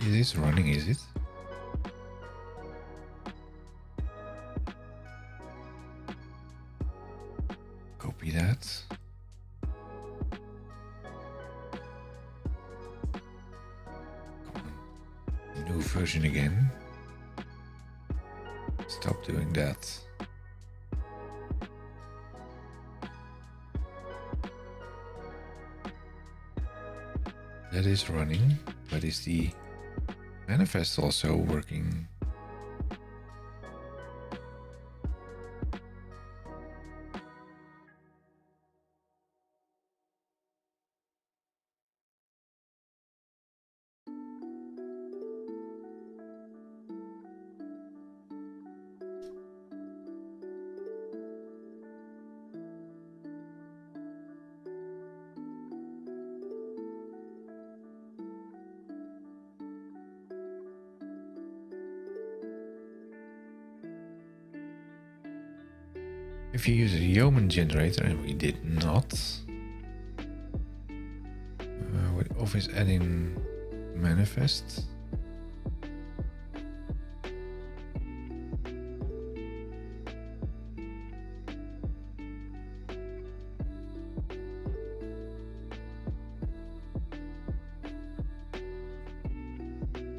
It is running, is it? Copy that. Come on. New version again. Stop doing that. That is running, but is the manifest also working? If you use a Yeoman generator, and we did not, with Office add-in manifest,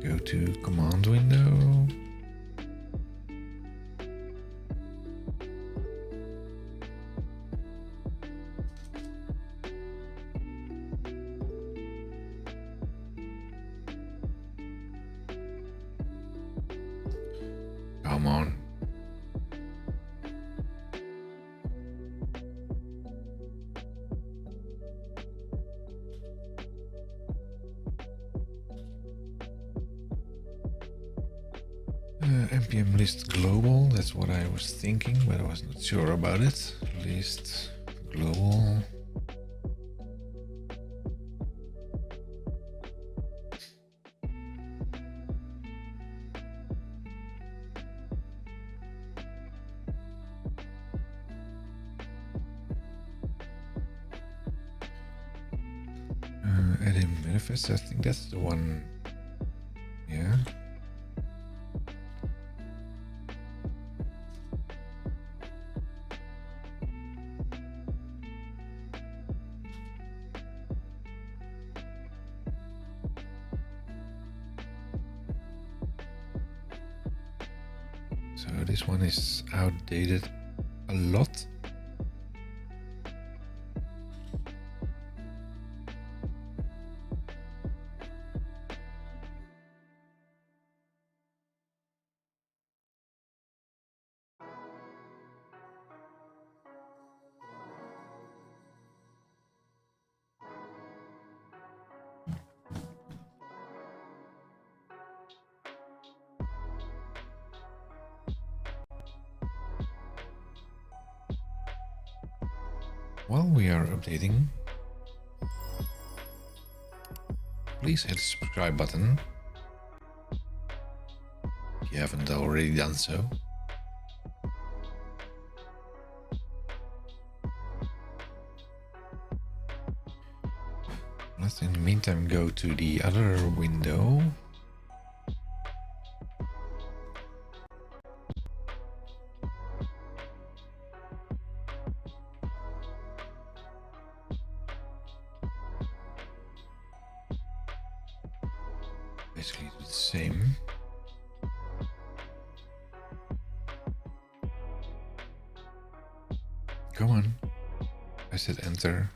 go to command window. Come on. npm list global, that's what I was thinking, but I was not sure about it. List global. Add-in manifest, I think that's the one. Yeah. So this one is outdated a lot. While we are updating, please hit the subscribe button if you haven't already done so. Let's in the meantime go to the other window. Basically do the same. Come on. I said enter.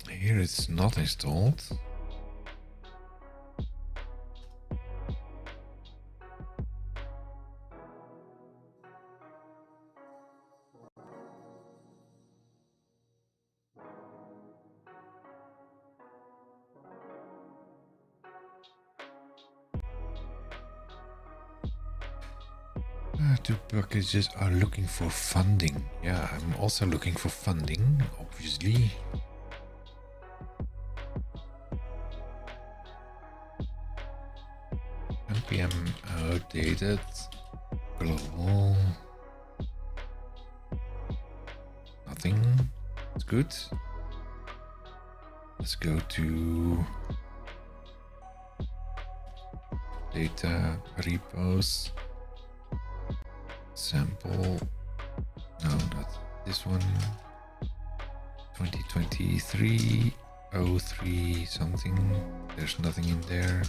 Here it's not installed. Two packages are looking for funding. Yeah, I'm also looking for funding, obviously. NPM outdated. Global. Nothing. It's good. Let's go to data repos. Sample. No, not this one. 2023 03 something. There's nothing in there.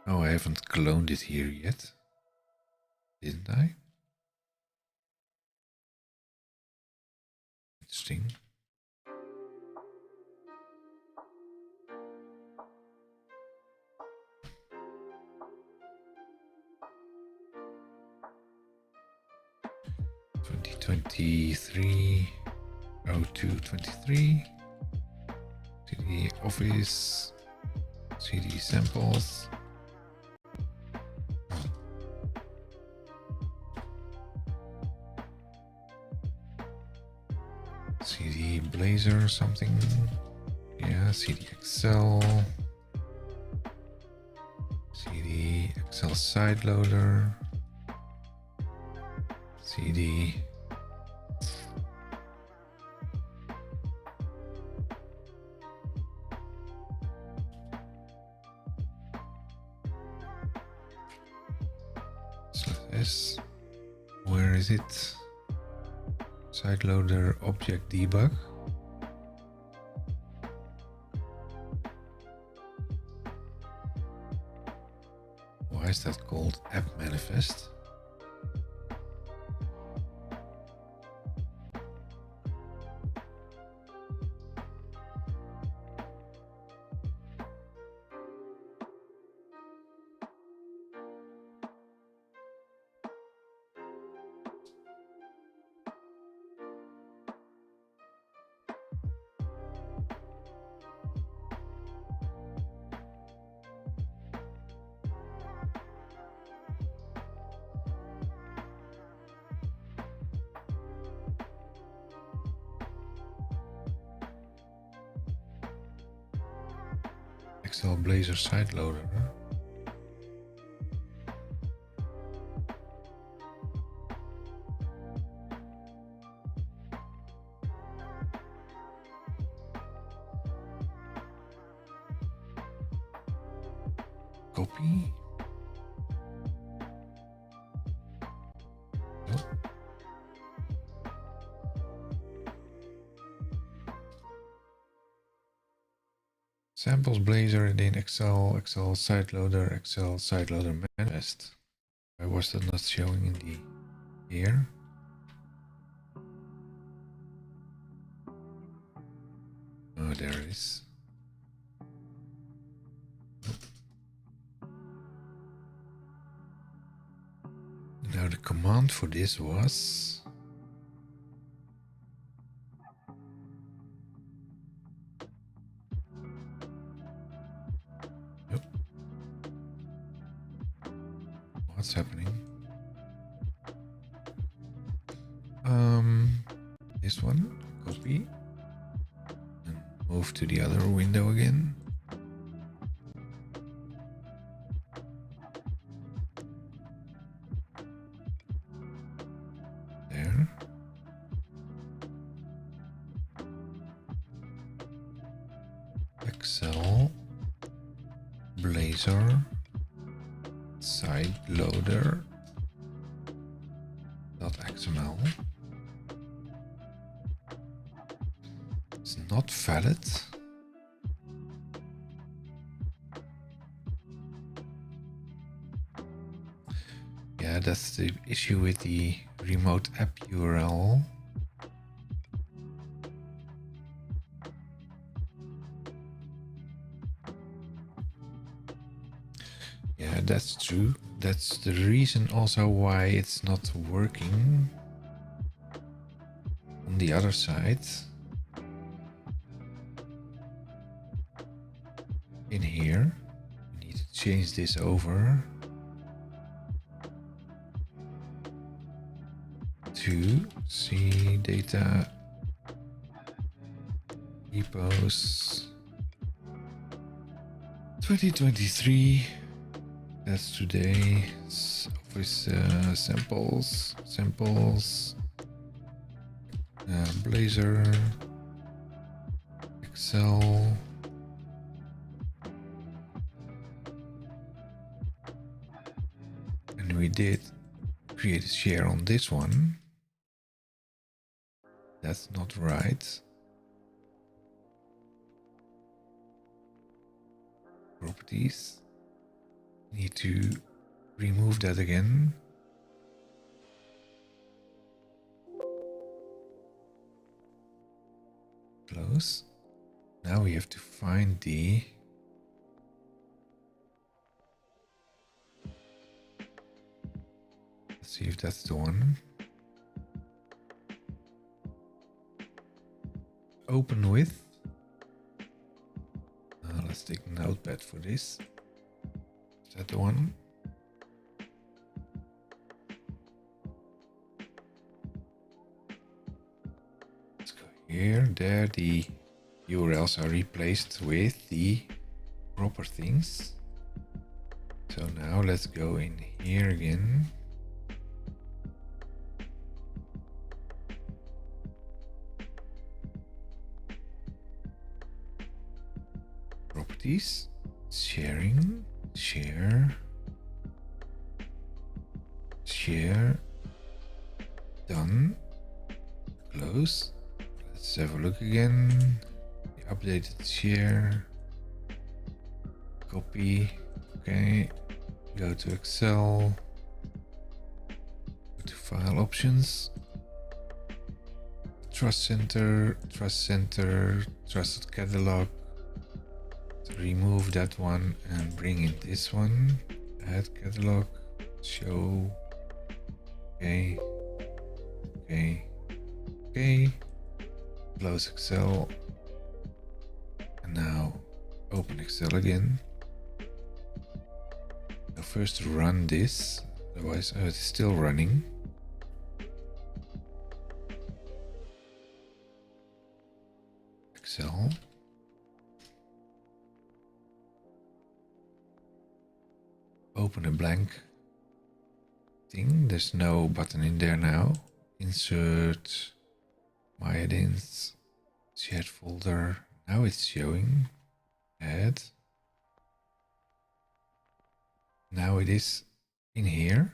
Oh, I haven't cloned it here yet. Didn't I? Interesting. (2023-02-23) CD Office, CD samples. CD Blazor something. Yeah, CD Excel. CD Excel side loader. CD /s. Where is it? Side loader object debug. Why is that called app manifest? Excel Blazor site loader. Copy. Nope. Samples Blazor and then Excel site loader manifest. Why was that not showing in the here? Oh, there it is. Now the command for this was what's happening? This one, copy, and move to the other window again. There. Excel, Blazor, site loader, .xml. It's not valid. Yeah, that's the issue with the remote app URL. Yeah, that's true. That's the reason also why it's not working on the other side. In here, we need to change this over to see data repos 2023. That's today. Office samples, Blazor, Excel. And we did create a share on this one. That's not right. Properties. Need to remove that again. Close. Now we have to find the let's see if that's the one. Open with. Let's take Notepad for this. Is that the one? Let's go here. There the URLs are replaced with the proper things. So now let's go in here again. Properties, sharing, share, done, close. Let's have a look again. The updated share, copy, okay, go to Excel, go to file options, trust center, trusted catalog. Remove that one and bring in this one. Add catalog, show, okay, close Excel, and now open Excel again. Now first run this, otherwise it's still running. Excel. open a blank thing. There's no button in there now. Insert, my add-ins, shared folder. Now it's showing. Add. Now it is in here.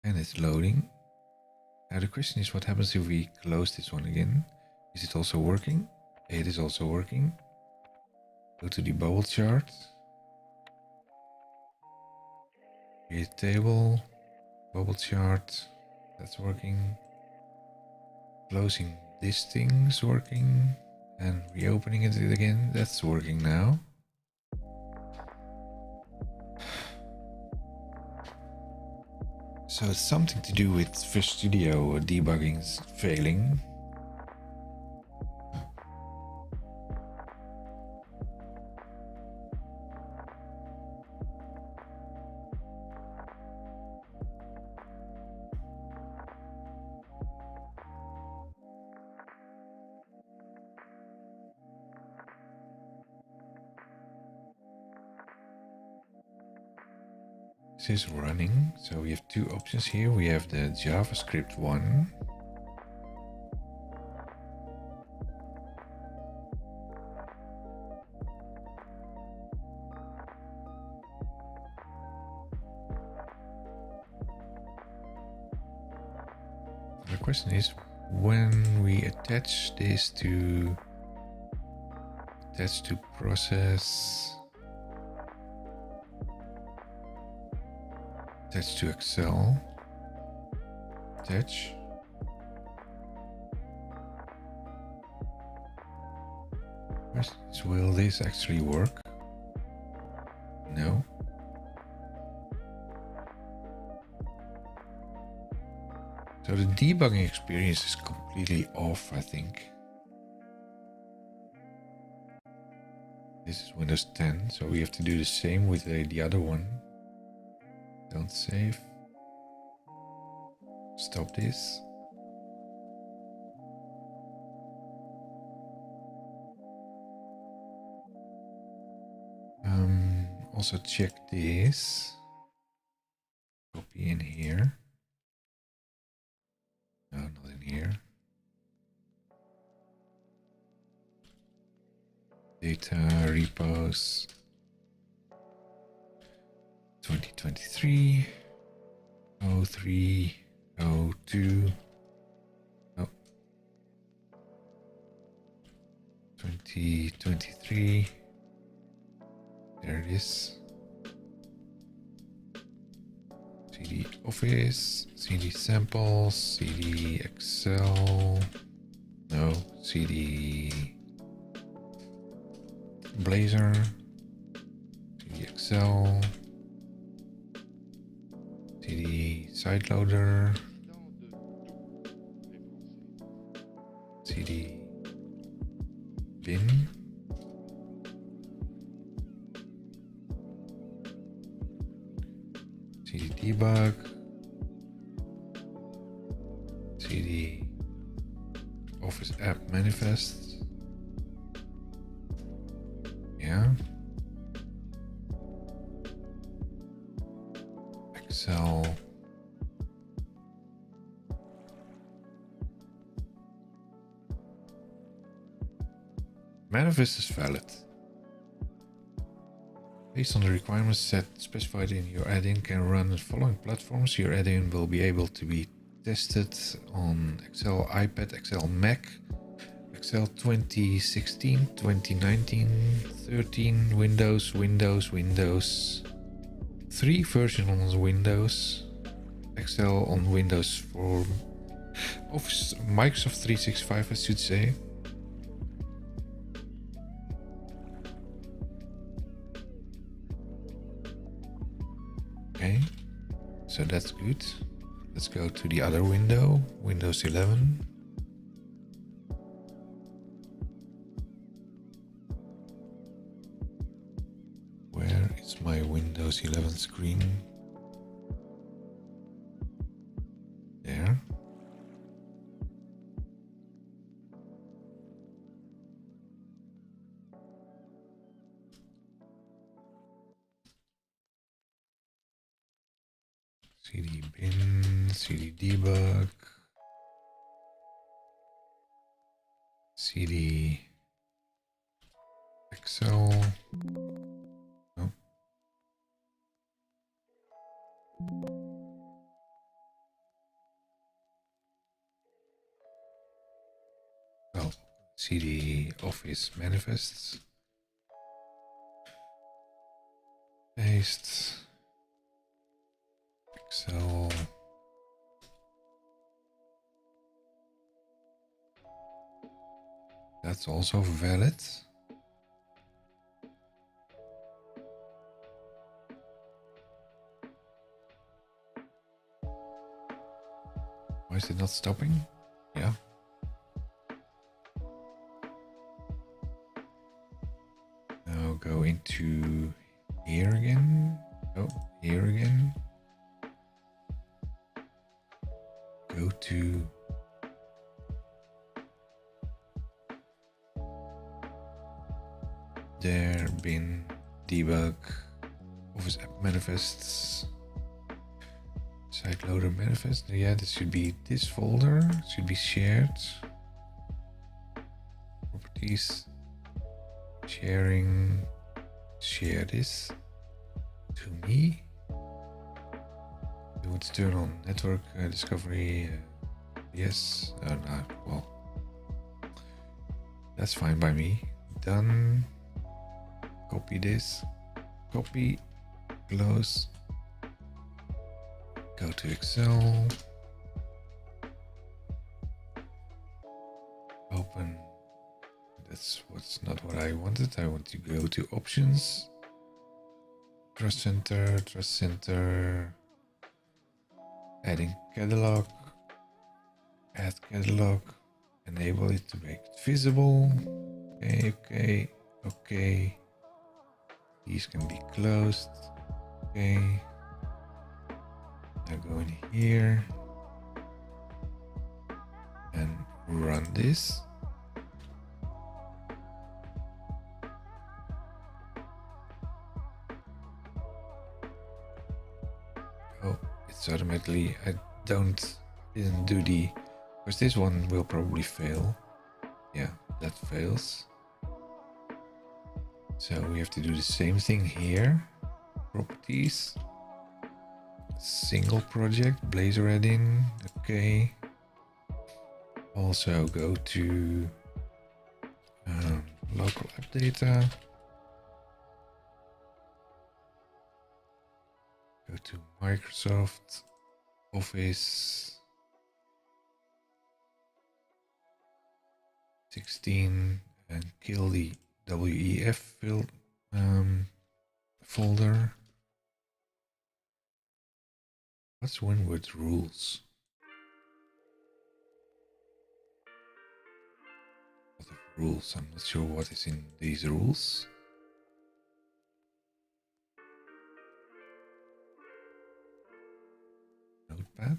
And it's loading. Now the question is, what happens if we close this one again? Is it also working? It is also working. Go to the bubble chart. Create table. Bubble chart. That's working. Closing this thing's working. And reopening it again. That's working now. So it's something to do with Visual Studio debugging's failing. This is running, so we have two options here. We have the JavaScript one. The question is, when we attach this to process, attach to Excel, attach. Will this actually work? No. So the debugging experience is completely off, I think. This is Windows 10, so we have to do the same with the other one. Don't save. Stop this. Also check this. Copy in here. No, not in here. Data, repos. 2023. 03. 02. Oh. 2023. There it is. CD Office, CD Samples, CD Excel, no, CD Blazor, CD Excel, CD SiteLoader, CD Bin. CD debug, CD Office app manifest, yeah, Excel, manifest is valid. Based on the requirements set specified in your add-in can run the following platforms. Your add-in will be able to be tested on Excel iPad, Excel Mac, Excel 2016, 2019, 13, Windows 3 version on Windows, Excel on Windows for Office, Microsoft 365 I should say. Okay, so that's good. Let's go to the other window, Windows 11. Where is my Windows 11 screen? There. cd bin, cd debug, cd excel. No. Oh, cd office manifests. Paste. Excel. That's also valid. Why is it not stopping? Yeah. Now go into here again. Oh, here again. Go to there, bin, debug, office app manifests, site loader manifest. Yeah, this should be this folder. It should be shared. Properties, sharing, share this to me. Do it's turn on network discovery. Yes, no, well, that's fine by me. Done. Copy this, copy, close, go to Excel, open. That's what's not what I wanted. I want to go to options, trust center, adding catalog, add catalog, enable it to make it visible. Okay. These can be closed. Okay. Now go in here and run this. Oh, it's automatically. I didn't do the, because this one will probably fail. Yeah, that fails. So we have to do the same thing here. Properties. Single project, Blazor add-in. Okay. Also go to local app data. Go to Microsoft Office 16 and kill the WEF folder. What's Winward rules? A lot of rules. I'm not sure what is in these rules. Notepad.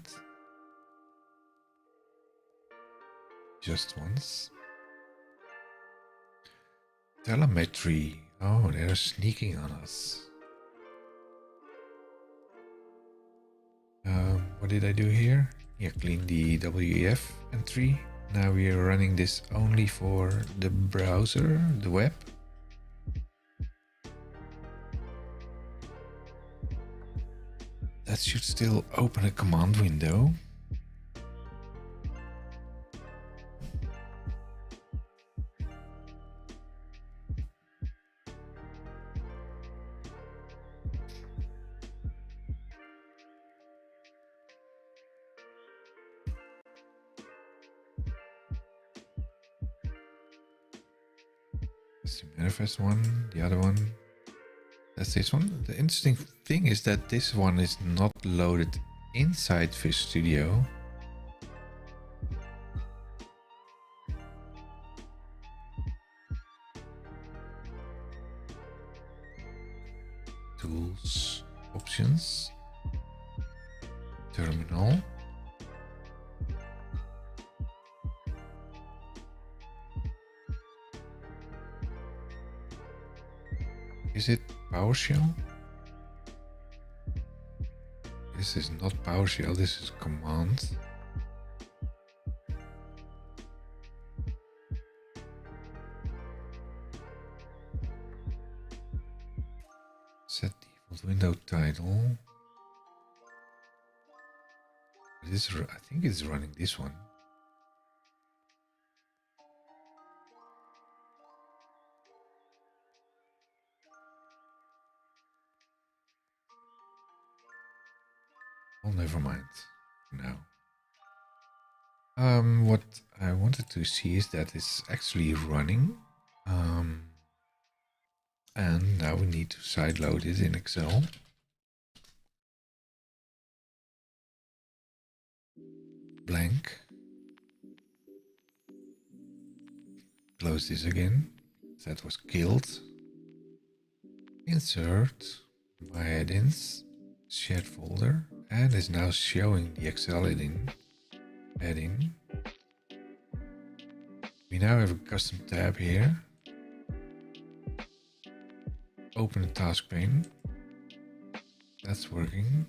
Just once. Telemetry. Oh, they're sneaking on us. What did I do here? Yeah, clean the WEF entry. Now we are running this only for the browser, the web. That should still open a command window. That's the manifest one, the other one. That's this one. The interesting thing is that this one is not loaded inside Fish Studio. Tools, options, terminal. Is it PowerShell? This is not PowerShell, this is command. Set default window title. This, I think it's running this one. Oh, never mind. No. What I wanted to see is that it's actually running. And now we need to sideload it in Excel. Blank. Close this again. That was killed. Insert my add-ins, shared folder, and is now showing the Excel add-in. We now have a custom tab here. Open the task pane. That's working.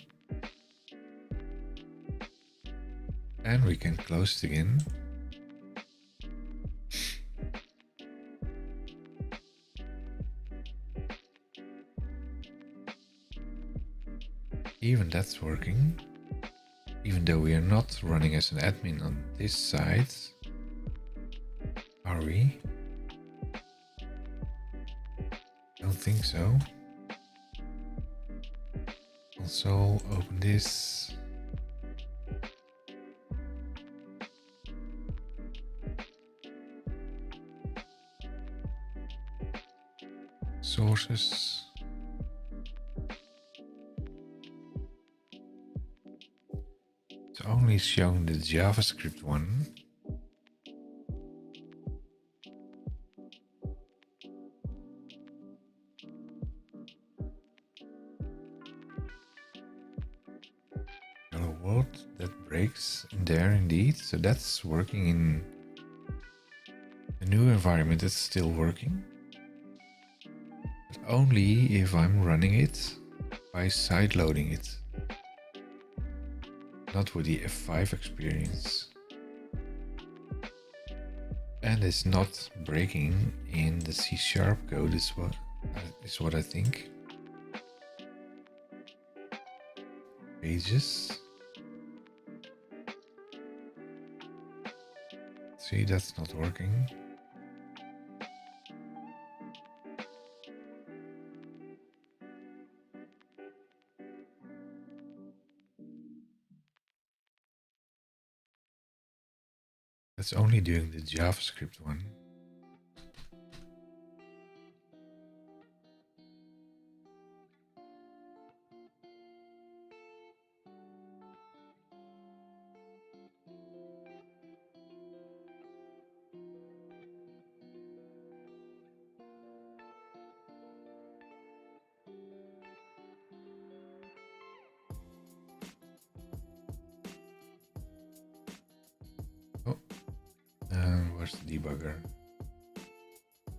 And we can close it again. Even that's working. Even though we are not running as an admin on this side. Are we? Don't think so. Also, open this. Sources. It's only showing the JavaScript one. Hello world, that breaks in there indeed. So that's working in the new environment. It's still working. But only if I'm running it by sideloading it. Not with the F5 experience. And it's not breaking in the C# code is what I think. Pages. See, that's not working. That's only doing the JavaScript one. Oh, and where's the debugger?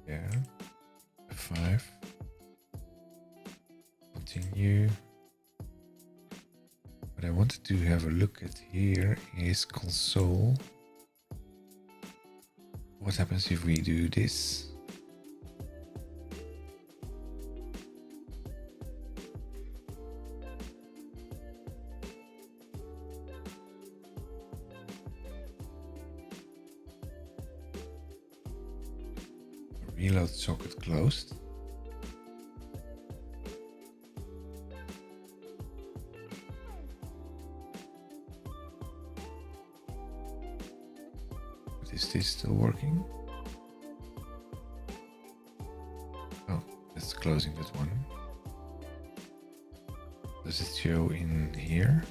There. F5. Continue. What I wanted to have a look at here is console. What happens if we do this? Reload socket closed. But is this still working? Oh, that's closing that one. Does it show in here?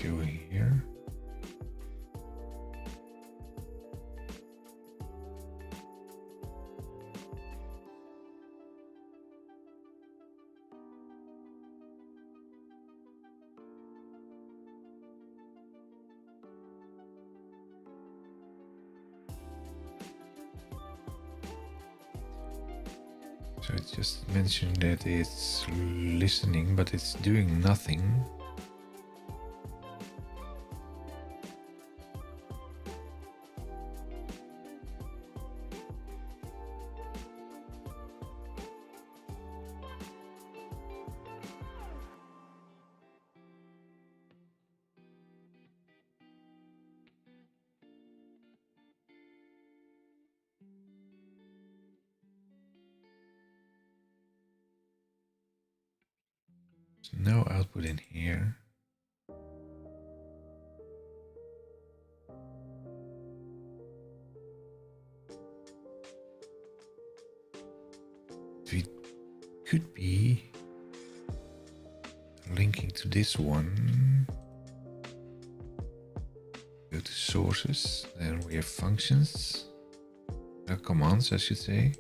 show here. So it just mentioned that it's listening, but it's doing nothing. There's no output in here. We could be linking to this one. Go to sources, then we have functions, commands I should say.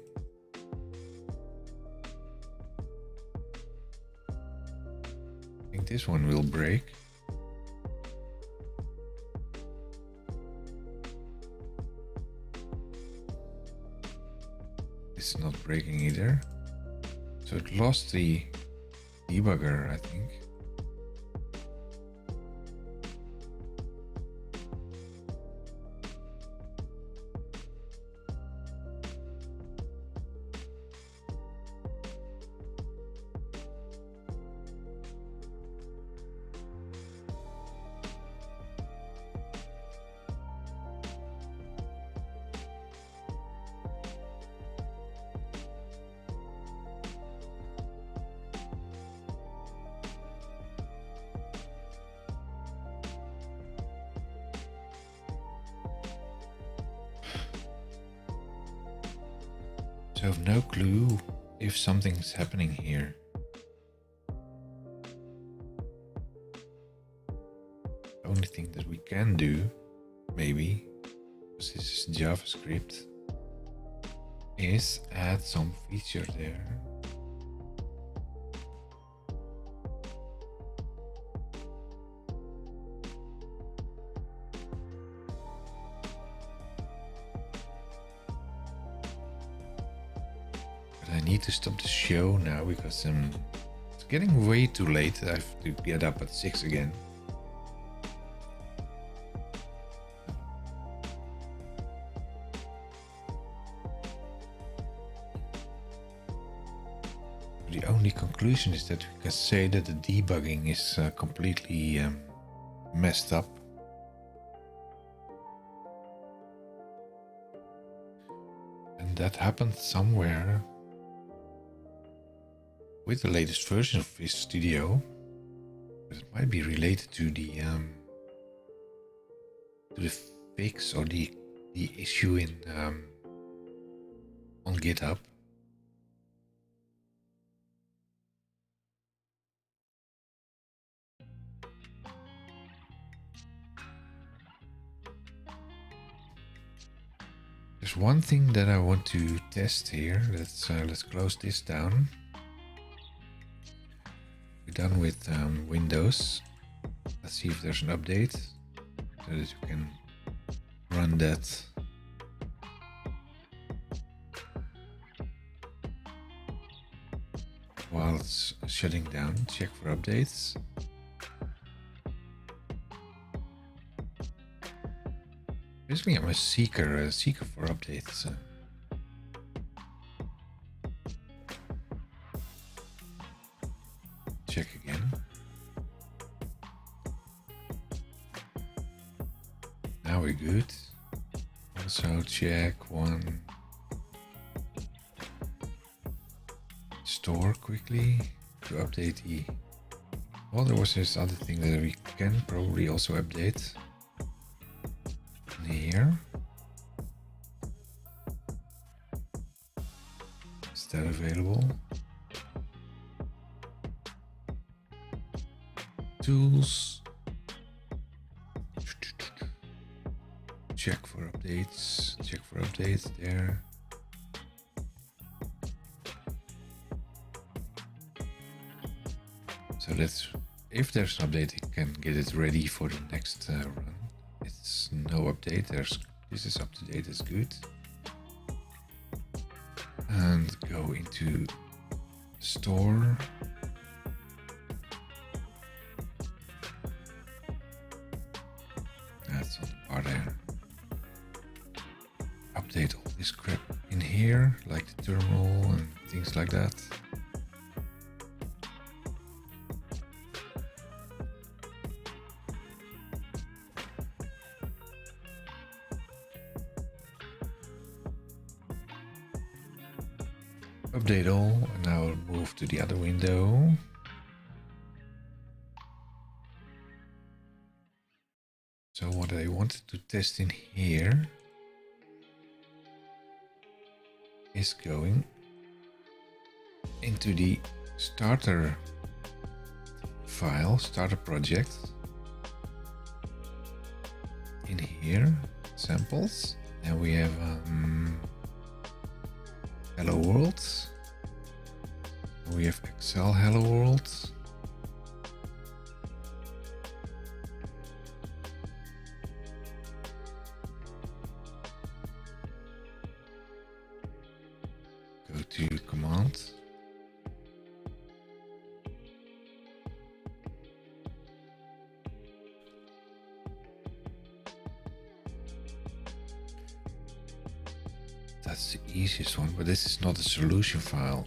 I think this one will break. It's not breaking either. So it lost the debugger, I think. So I have no clue if something's happening here. The only thing that we can do, maybe, because this is JavaScript, is add some feature there. I need to stop the show now because it's getting way too late. I have to get up at 6 again. The only conclusion is that we can say that the debugging is completely messed up. And that happened somewhere with the latest version of Visual Studio. It might be related to the fix or the issue in on GitHub. There's one thing that I want to test here. Let's close this down. We're done with Windows. Let's see if there's an update so that you can run that. While it's shutting down, check for updates. Basically, I'm a seeker for updates. Check again. Now we're good. Also check one store quickly to update the. Well, there was this other thing that we can probably also update. Here. Is that available? Tools. check for updates. Check for updates there. So that's, if there's an update, it can get it ready for the next run. It's no update. This is up to date. It's good. And go into store. That's on the bar there. Update all this crap in here, like the terminal and things like that. Update all, and now I'll move to the other window. So what I wanted to test in here is going into the starter file, starter project. In here, samples, and we have hello world. We have Excel hello world. Go to command. That's the easiest one, but this is not a solution file.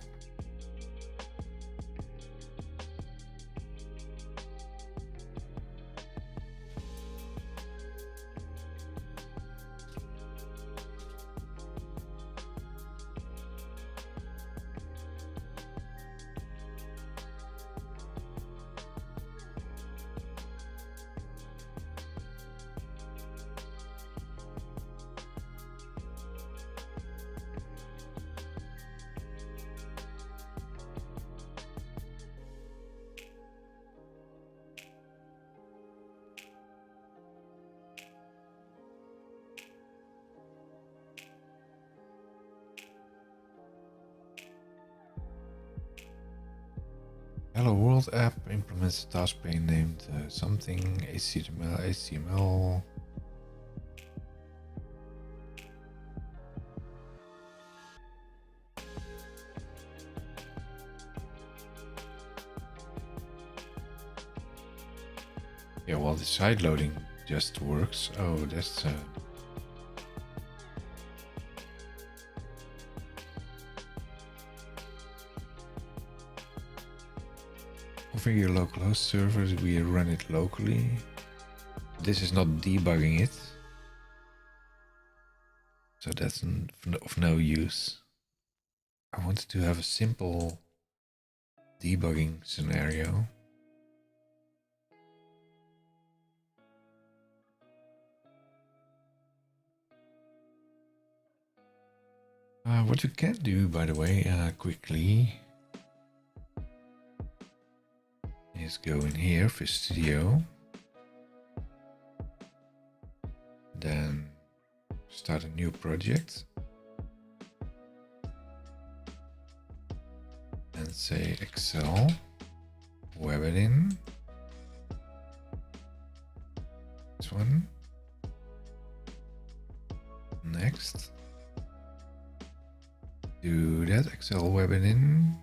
Hello World app implements a task pane named something HTML. Yeah, well, the side loading just works. Oh, that's configure localhost servers, we run it locally. This is not debugging it, so that's of no use. I wanted to have a simple debugging scenario. What you can do, by the way, quickly, is go in here for Studio, then start a new project and say Excel, web it in, this one, next, do that, Excel web it in.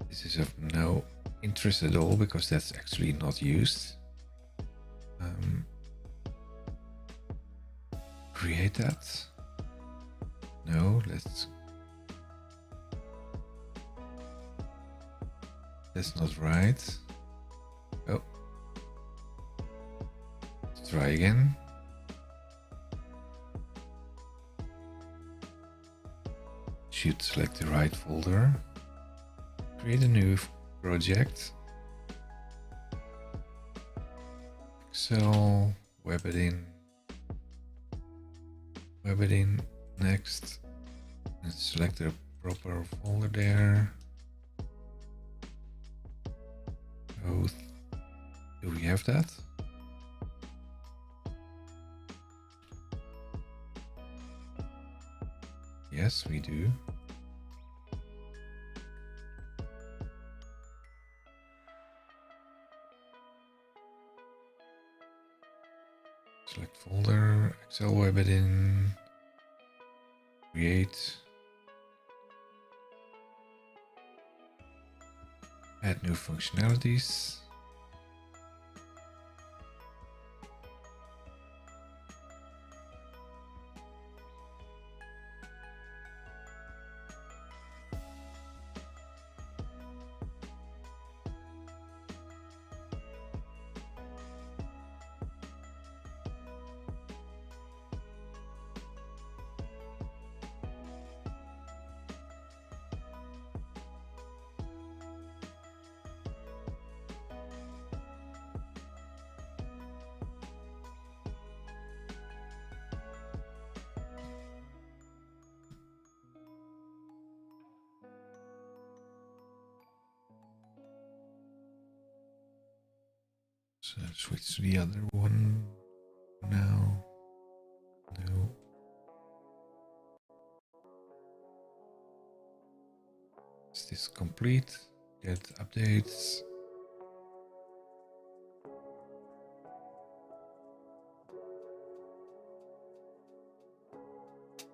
This is of no interest at all because that's actually not used. Create that. No, that's not right. Oh, let's try again. Should select the right folder. Create a new project. Excel, web it in, next, and select the proper folder there. Oh, do we have that? Yes, we do. Select folder, Excel web add-in, create, add new functionalities. So switch to the other one now. No. Is this complete? Get updates.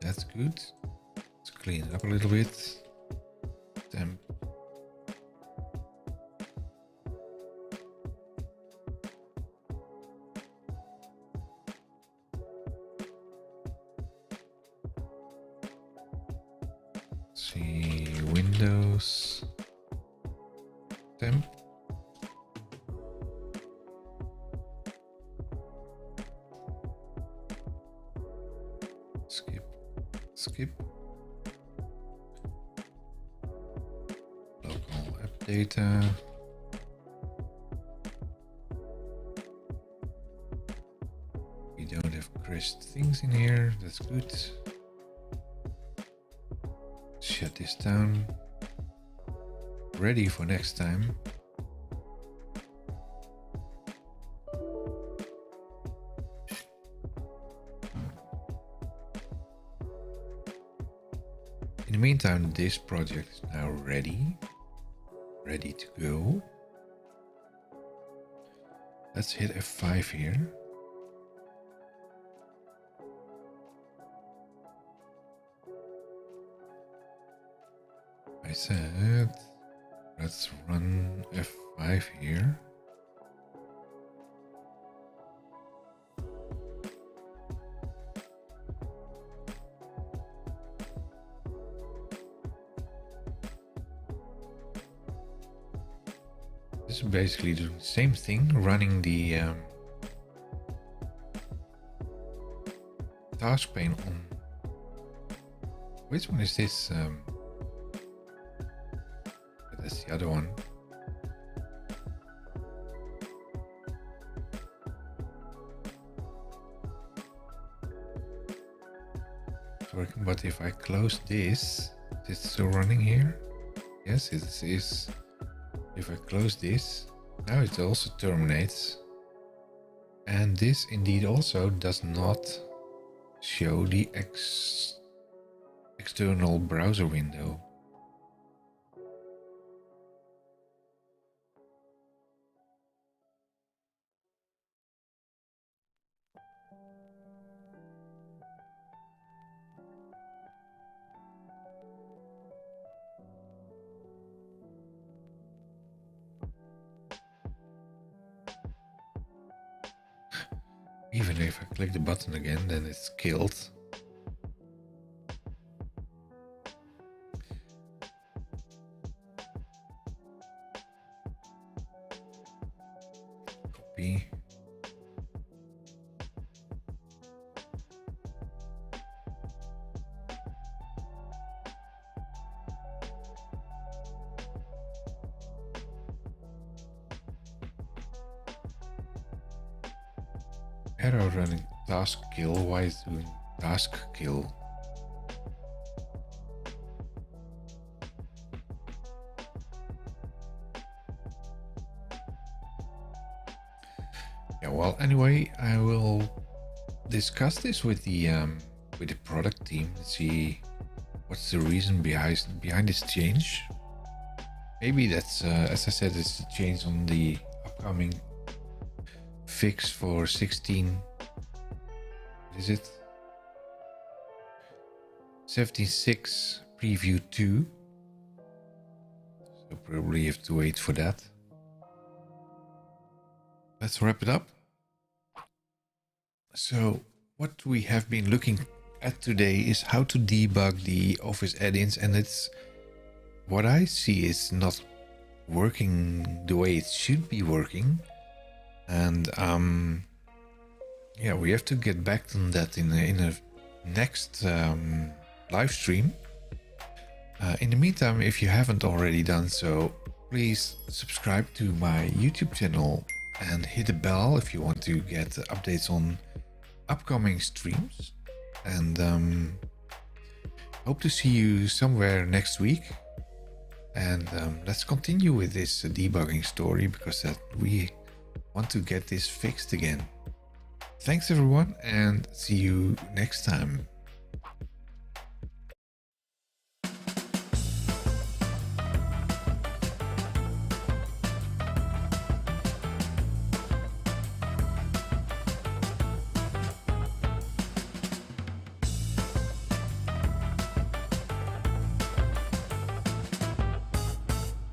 That's good. Let's clean it up a little bit. Temp. See Windows. Temp. Skip. Skip. Local app data. We don't have crashed things in here. That's good. Shut this down. Ready for next time. In the meantime, this project is now ready to go. Let's hit F5 here. I said, let's run F5 here. This is basically doing the same thing, running the task pane on. Which one is this? That's the other one. It's working, but if I close this, is it still running here? Yes, it is. If I close this, now it also terminates. And this indeed also does not show the external browser window. Even if I click the button again, then it's killed. Copy. Arrow running task kill. Why is it doing task kill? Yeah, well, anyway, I will discuss this with the product team and see what's the reason behind this change. Maybe that's, as I said, it's a change on the upcoming fix for 16. What is it? 17.6 preview 2. So probably have to wait for that. Let's wrap it up. So what we have been looking at today is how to debug the Office add-ins, and it's what I see is not working the way it should be working. And yeah, we have to get back on that in a next live stream. In the meantime, if you haven't already done so, please subscribe to my YouTube channel and hit the bell if you want to get updates on upcoming streams. And hope to see you somewhere next week. And let's continue with this debugging story, because we want to get this fixed again. Thanks everyone, and see you next time.